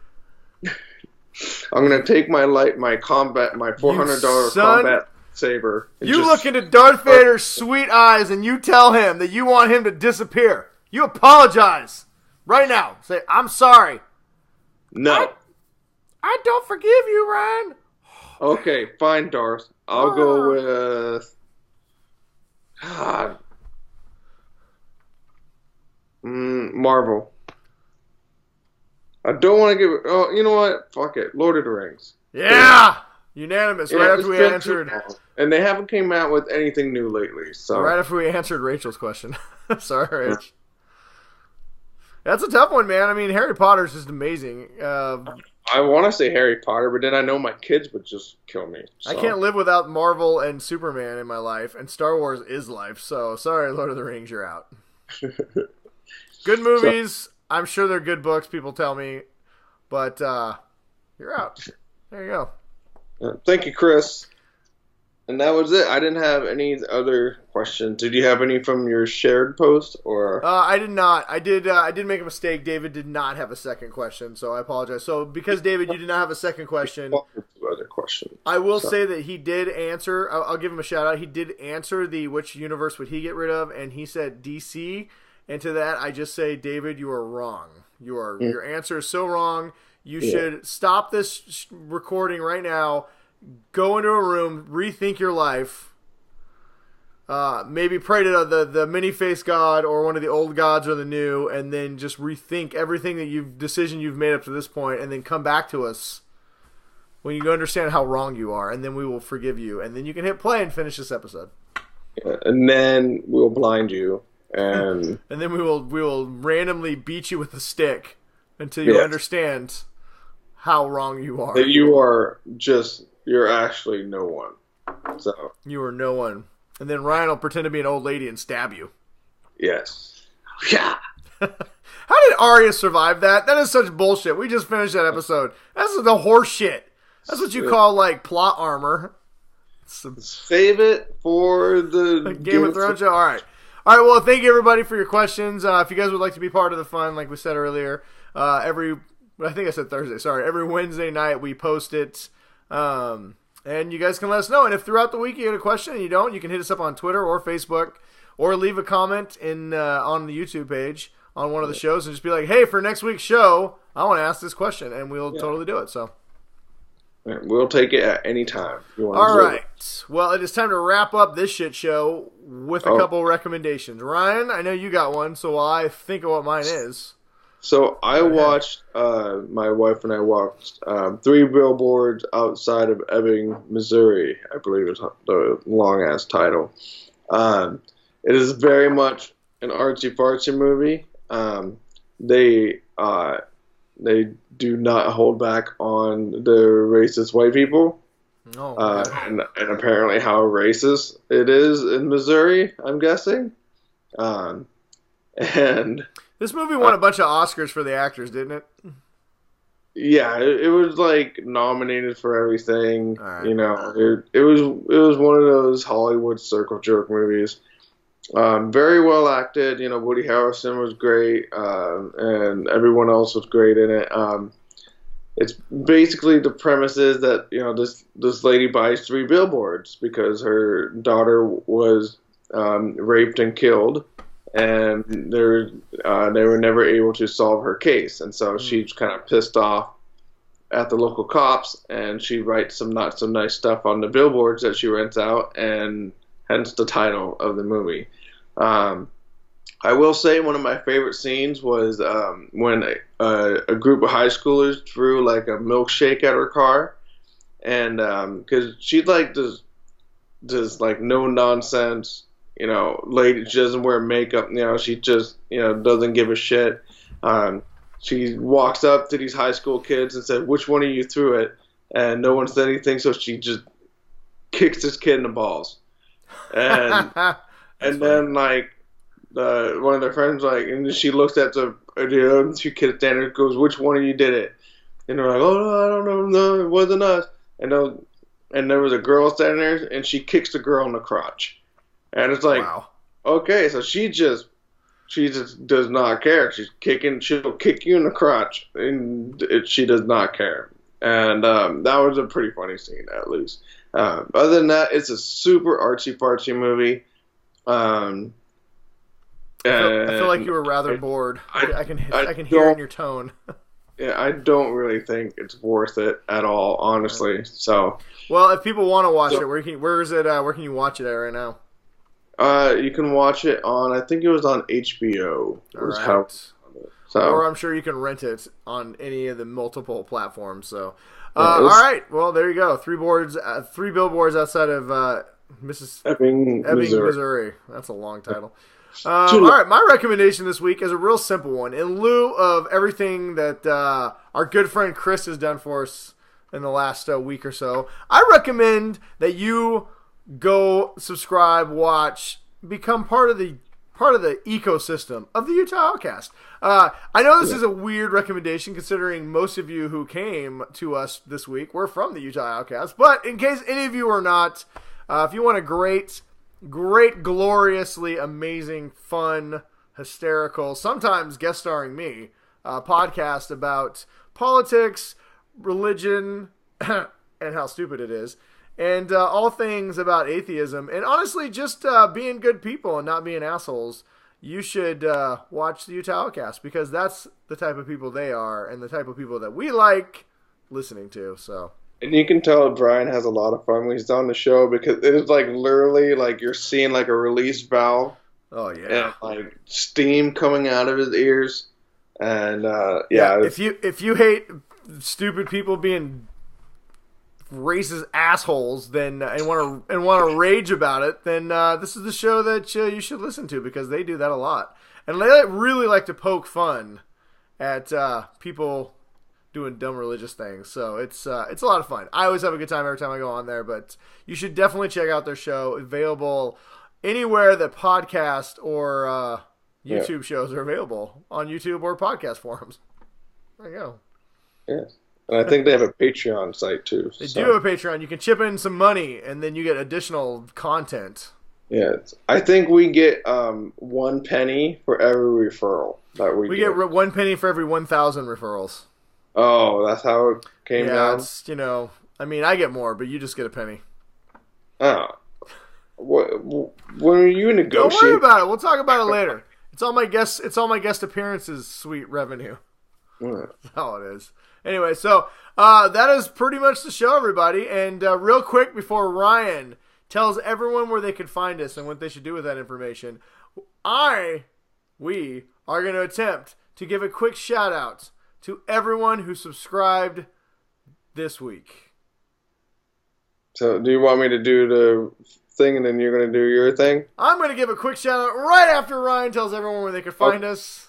B: I'm gonna take my $400 combat saber.
A: You look into Darth Vader's sweet eyes and you tell him that you want him to disappear. You apologize right now. Say, I'm sorry.
B: No.
A: I don't forgive you, Ryan.
B: Okay, fine, Darth. I'll go with... God. Marvel. I don't want to give it... Oh, you know what? Fuck it. Lord of the Rings.
A: Yeah! Unanimous. Right after we answered...
B: And they haven't came out with anything new lately, so...
A: Right after we answered Rachel's question. Sorry, Rach. That's a tough one, man. I mean, Harry Potter's just amazing.
B: I want to say Harry Potter, but then I know my kids would just kill me. So.
A: I can't live without Marvel and Superman in my life, and Star Wars is life. So, sorry, Lord of the Rings, you're out. Good movies. I'm sure they're good books, people tell me. But you're out. There you
B: go. Thank you, Chris. And that was it. I didn't have any other questions. Did you have any from your shared post, or?
A: I did not. I did make a mistake. David did not have a second question, so I apologize. So because David, you did not have a second question,
B: two other questions.
A: I will say that he did answer. I'll give him a shout out. He did answer the which universe would he get rid of, and he said DC. And to that, I just say, David, you are wrong. Your answer is so wrong. You should stop this recording right now. Go into a room, rethink your life, maybe pray to the many-faced god or one of the old gods or the new, and then just rethink everything that decision you've made up to this point, and then come back to us when you understand how wrong you are, and then we will forgive you, and then you can hit play and finish this episode.
B: Yeah, and then we'll blind you, and
A: and then we will randomly beat you with a stick until you understand how wrong you are.
B: That you're actually no one. So
A: you are no one. And then Ryan will pretend to be an old lady and stab you.
B: Yes. Yeah.
A: How did Arya survive that? That is such bullshit. We just finished that episode. That's the horse shit. That's what you call, like, plot armor.
B: Save it for the
A: Game of Thrones show? All right. Well, thank you, everybody, for your questions. If you guys would like to be part of the fun, like we said earlier, I think I said Thursday. Sorry. Every Wednesday night we post it. And you guys can let us know. And if throughout the week you get a question and you don't, you can hit us up on Twitter or Facebook or leave a comment on the YouTube page on one of the shows and just be like, hey, for next week's show, I want to ask this question. And we'll totally do it. So
B: we'll take it at any time.
A: All right. Well, it is time to wrap up this shit show with a couple recommendations. Ryan, I know you got one, so while I think of what mine is.
B: So I watched, my wife and I watched 3 Billboards Outside of Ebbing, Missouri, I believe is the long-ass title. It is very much an artsy-fartsy movie. They do not hold back on the racist white people. And apparently how racist it is in Missouri, I'm guessing. And
A: this movie won a bunch of Oscars for the actors, didn't it?
B: Yeah, it was like nominated for everything.
A: Right.
B: You know, it was one of those Hollywood circle jerk movies. Very well acted. You know, Woody Harrelson was great, and everyone else was great in it. It's basically the premise is that, you know, this lady buys 3 billboards because her daughter was raped and killed. And they were never able to solve her case, and so she's kind of pissed off at the local cops, and she writes some not so nice stuff on the billboards that she rents out, and hence the title of the movie. I will say one of my favorite scenes was when a group of high schoolers threw like a milkshake at her car, and because she like does like no nonsense. You know, lady, she doesn't wear makeup, you know, she just, you know, doesn't give a shit. She walks up to these high school kids and said, which one of you threw it? And no one said anything, so she just kicks this kid in the balls. And then, like, one of their friends, like, and she looks at the other 2 kids standing and goes, which one of you did it? And they're like, oh, no, I don't know, no, it wasn't us. And there was a girl standing there, and she kicks the girl in the crotch. And it's like, wow. Okay, so she just does not care. She'll kick you in the crotch, and she does not care. And that was a pretty funny scene, at least. Other than that, it's a super artsy-fartsy movie. I
A: feel like you were rather bored. I can hear it in your tone.
B: Yeah, I don't really think it's worth it at all, honestly. So,
A: well, if people want to watch it, where can you watch it at right now?
B: You can watch it on, I think it was on HBO.
A: Or I'm sure you can rent it on any of the multiple platforms. So, all right. Well, there you go. 3 billboards outside of Ebbing, Missouri. That's a long title. All right. My recommendation this week is a real simple one. In lieu of everything that our good friend Chris has done for us in the last week or so, I recommend that you go subscribe, watch, become part of the ecosystem of the Utah Outcast. I know this is a weird recommendation considering most of you who came to us this week were from the Utah Outcast, but in case any of you are not, if you want a great, gloriously amazing, fun, hysterical, sometimes guest starring me, podcast about politics, religion, and how stupid it is, and all things about atheism, and honestly, just being good people and not being assholes, you should watch the Utah Outcast, because that's the type of people they are, and the type of people that we like listening to. So,
B: And you can tell Brian has a lot of fun when he's on the show because it is like literally like you're seeing like a release valve
A: Oh yeah.
B: and like steam coming out of his ears. And
A: Yeah,
B: yeah,
A: if you hate stupid people being racist assholes, then and want to rage about it, then this is the show that you should listen to because they do that a lot, and they really like to poke fun at people doing dumb religious things. So it's a lot of fun. I always have a good time every time I go on there. But you should definitely check out their show. Available anywhere that podcast or YouTube shows are available on YouTube or podcast forums. There you go.
B: yes. And I think they have a Patreon site too.
A: They do have a Patreon. You can chip in some money, and then you get additional content.
B: Yeah, I think we get 1 penny for every referral that we
A: get 1 penny for every 1,000 referrals.
B: Oh, that's how it came down?
A: It's, I mean, I get more, but you just get a penny.
B: Oh. When are you negotiating?
A: Don't worry about it. We'll talk about it later. It's all my guest appearances, sweet revenue. That's all it is. Anyway, so that is pretty much the show, everybody. And real quick, before Ryan tells everyone where they can find us and what they should do with that information, we are going to attempt to give a quick shout out to everyone who subscribed this week.
B: So, do you want me to do the thing and then you're going to do your thing?
A: I'm going to give a quick shout out right after Ryan tells everyone where they can find us.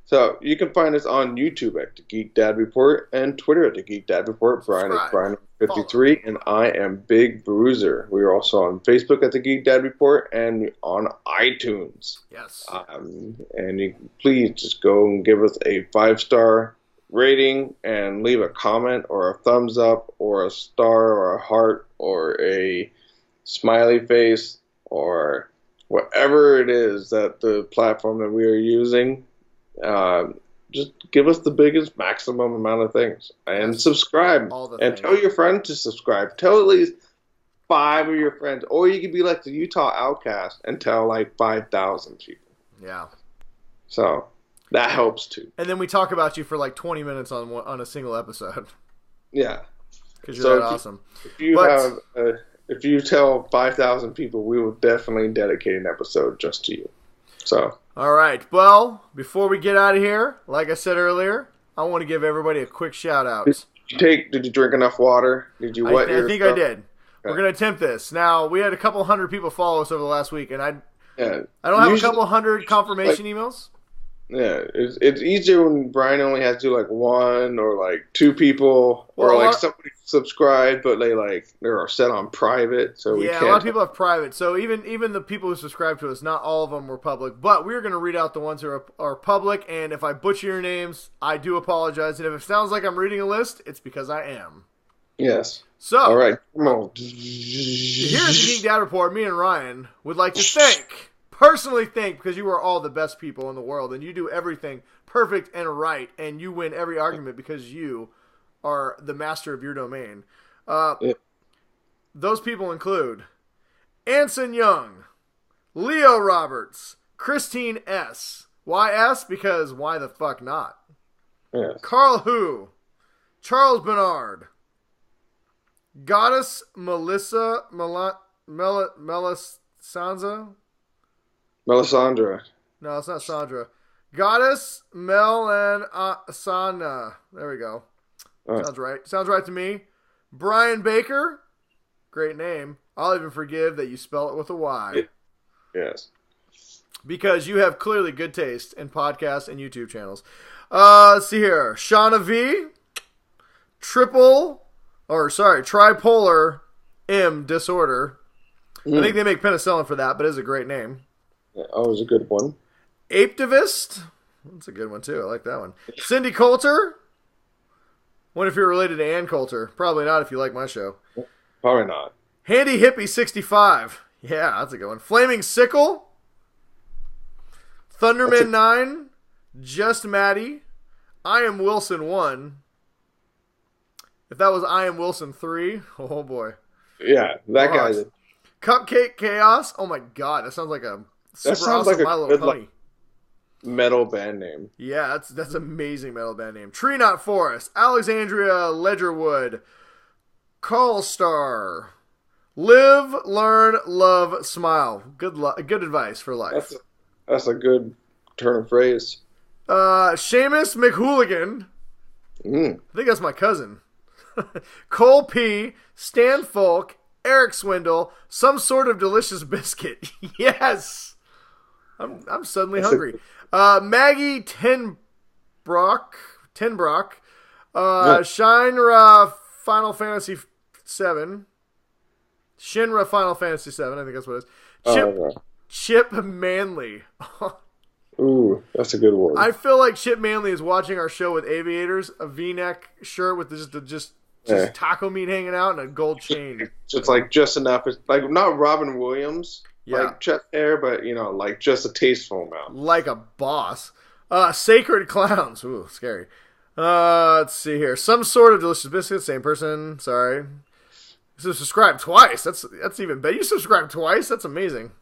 B: So, you can find us on YouTube at the Geek Dad Report and Twitter at the Geek Dad Report. Brian is Brian53 and I am Big Bruiser. We are also on Facebook at the Geek Dad Report and on iTunes.
A: Yes.
B: And you please just go and give us a 5-star rating and leave a comment or a thumbs up or a star or a heart or a smiley face or whatever it is that the platform that we are using. Just give us the biggest maximum amount of things and subscribe and tell your friends to subscribe. Tell at least 5 of your friends, or you could be like the Utah Outcast and tell like 5,000 people.
A: Yeah.
B: So that helps too.
A: And then we talk about you for like 20 minutes on a single episode.
B: Yeah.
A: Because you're that awesome.
B: If you tell 5,000 people, we will definitely dedicate an episode just to you. So.
A: All right. Well, before we get out of here, like I said earlier, I want to give everybody a quick shout out.
B: Did you drink enough water? Did you wet your
A: I think I did. Okay. We're going to attempt this. Now, we had a couple hundred people follow us over the last week, and I don't have a couple hundred confirmation emails.
B: Yeah, it's easier when Brian only has to do like 1 or like 2 people, or like somebody subscribed, but they're set on private, so we can't.
A: A lot of people have private, so even the people who subscribe to us, not all of them were public, but we're going to read out the ones who are public, and if I butcher your names, I do apologize, and if it sounds like I'm reading a list, it's because I am.
B: Yes.
A: So,
B: all right, come on.
A: Here at the Geek Dad Report, me and Ryan would like to personally think, because you are all the best people in the world, and you do everything perfect and right, and you win every argument because you are the master of your domain. Those people include Anson Young, Leo Roberts, Christine S. Why S? Because why the fuck not?
B: Yes.
A: Carl Hu, Charles Bernard, Goddess Melissa Melisandra.
B: Melisandra.
A: No, it's not Sandra. Goddess Mel and Asana. There we go. Sounds right. Sounds right to me. Brian Baker. Great name. I'll even forgive that you spell it with a Y.
B: Yes.
A: Because you have clearly good taste in podcasts and YouTube channels. Let's see here. Shauna V. Tripolar M Disorder. I think they make penicillin for that, but it's a great name.
B: Yeah, always a good one.
A: Aptivist. That's a good one, too. I like that one. Cindy Coulter. Wonder if you're related to Ann Coulter. Probably not if you like my show.
B: Probably not.
A: Handy Hippie 65. Yeah, that's a good one. Flaming Sickle. Thunderman 9. Just Maddie. I Am Wilson 1. If that was I Am Wilson 3, oh boy.
B: Yeah, that guy's...
A: Cupcake Chaos. Oh my god, that sounds like a...
B: That sounds like a good metal band name.
A: Yeah, that's amazing metal band name. Tree Knot Forest, Alexandria Ledgerwood, Call Star. Live, learn, love, smile. Good advice for life.
B: That's a good turn of phrase.
A: Seamus McHooligan. I think that's my cousin. Cole P. Stan Folk. Eric Swindle. Some sort of delicious biscuit. Yes. I'm suddenly hungry. Maggie Tenbrock. Shinra Final Fantasy 7. Shinra Final Fantasy 7, I think that's what it is. Chip Manley.
B: Ooh, that's a good word.
A: I feel like Chip Manley is watching our show with aviators, a V-neck shirt with just taco meat hanging out, and a gold chain.
B: It's like just enough. It's like not Robin Williams, like chest hair, but like just a tasteful amount.
A: Like a boss. Sacred Clowns. Ooh, scary. Let's see here. Some sort of delicious biscuit. Same person. Sorry. So subscribe twice. That's even better. You subscribe twice. That's amazing.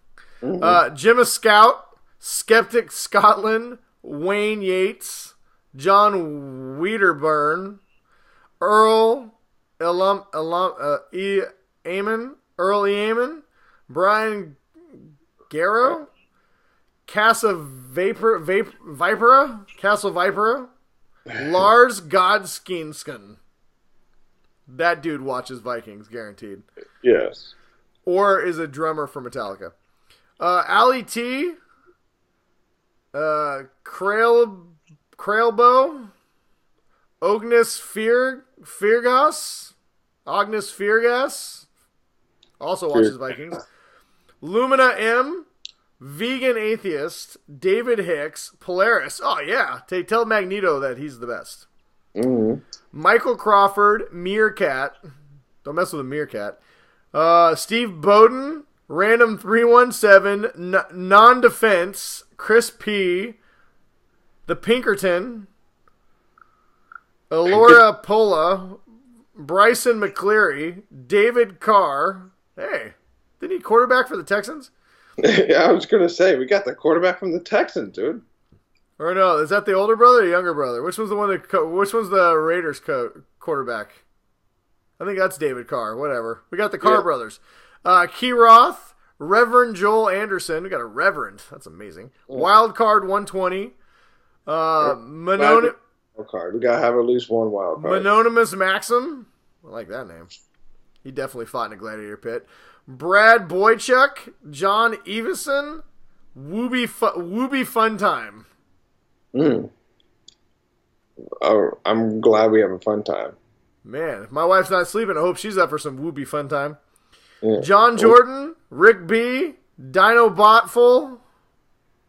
A: Jim a Scout, Skeptic Scotland, Wayne Yates, John Wiederburn, Earl Eamon, Brian Garrow, Castle Vipera, Lars Godskinsson. That dude watches Vikings, guaranteed.
B: Yes.
A: Or is a drummer for Metallica. Ali T. Krailbo. Agnes Feargas. Also watches Vikings. Lumina M. Vegan Atheist. David Hicks. Polaris. Oh, yeah. Tell Magneto that he's the best. Michael Crawford, Meerkat. Don't mess with a meerkat. Steve Bowden, Random 317, Non-Defense, Chris P, The Pinkerton, Elora Pola, Bryson McCleary, David Carr. Hey, didn't he quarterback for the Texans?
B: Yeah, I was going to say, we got the quarterback from the Texans, dude.
A: Or no, is that the older brother or younger brother? Which one's the Raiders quarterback? I think that's David Carr. Whatever. We got the Carr brothers. Key Roth, Reverend Joel Anderson. We got a Reverend. That's amazing. Wild Card 120.
B: Wild card. We gotta have at least one wild card.
A: Mononymous Maxim. I like that name. He definitely fought in a gladiator pit. Brad Boychuk, John Evison, Wooby Funtime.
B: Oh, I'm glad we have a fun time.
A: Man, if my wife's not sleeping, I hope she's up for some Wooby fun time. Yeah. John Jordan, Rick B, Dino Botful.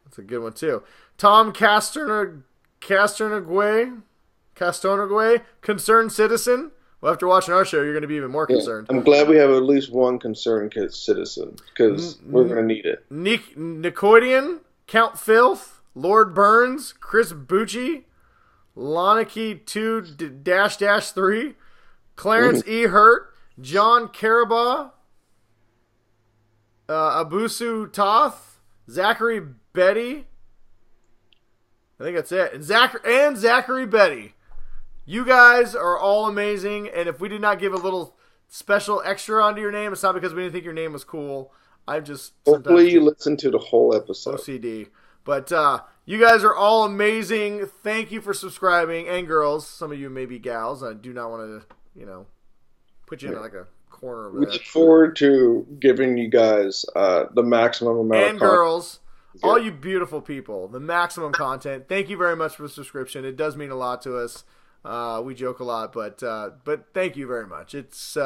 A: That's a good one too. Tom Castornague, Concerned Citizen. Well, after watching our show, you're going to be even more concerned.
B: I'm glad we have at least one concerned citizen, because we're going to need it.
A: Nicoidian, Count Filth, Lord Burns, Chris Bucci, Loniki 2-3, Clarence E. Hurt, John Carabah, Abusu Toth, Zachary Betty. I think that's it. And Zachary Betty. You guys are all amazing, and if we did not give a little special extra onto your name, it's not because we didn't think your name was cool.
B: Hopefully you listen to the whole episode.
A: OCD. But you guys are all amazing. Thank you for subscribing. And girls, some of you may be gals. I do not want to, put you in like a corner over there.
B: We look forward to giving you guys the maximum amount of content.
A: And girls, all you beautiful people, the maximum content. Thank you very much for the subscription. It does mean a lot to us. We joke a lot, but thank you very much. It's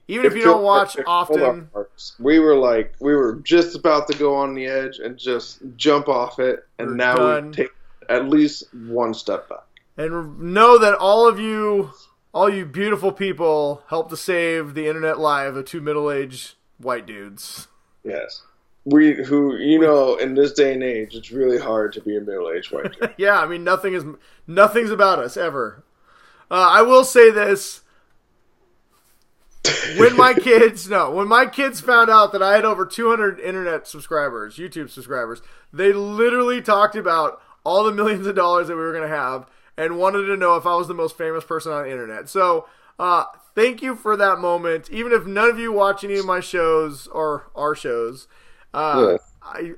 A: even if you don't watch often.
B: We were just about to go on the edge and just jump off it, and now we take at least one step back.
A: And know that all you beautiful people help to save the internet live of two middle-aged white dudes.
B: Yes. In this day and age, it's really hard to be a middle-aged white dude.
A: Yeah, I mean, nothing's about us, ever. I will say this. When my kids found out that I had over 200 internet subscribers, YouTube subscribers, they literally talked about all the millions of dollars that we were going to have and wanted to know if I was the most famous person on the internet. So, Thank you for that moment. Even if none of you watch any of my shows or our shows, I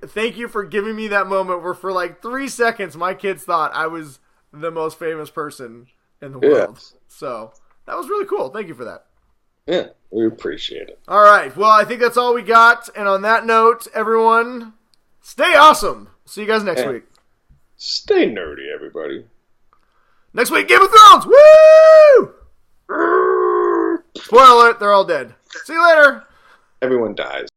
A: thank you for giving me that moment where for like 3 seconds my kids thought I was the most famous person in the world. So that was really cool. Thank you for that.
B: Yeah, we appreciate it.
A: All right. Well, I think that's all we got. And on that note, everyone, stay awesome. See you guys next week.
B: Stay nerdy, everybody.
A: Next week, Game of Thrones. Woo! Spoiler alert, they're all dead. See you later.
B: Everyone dies.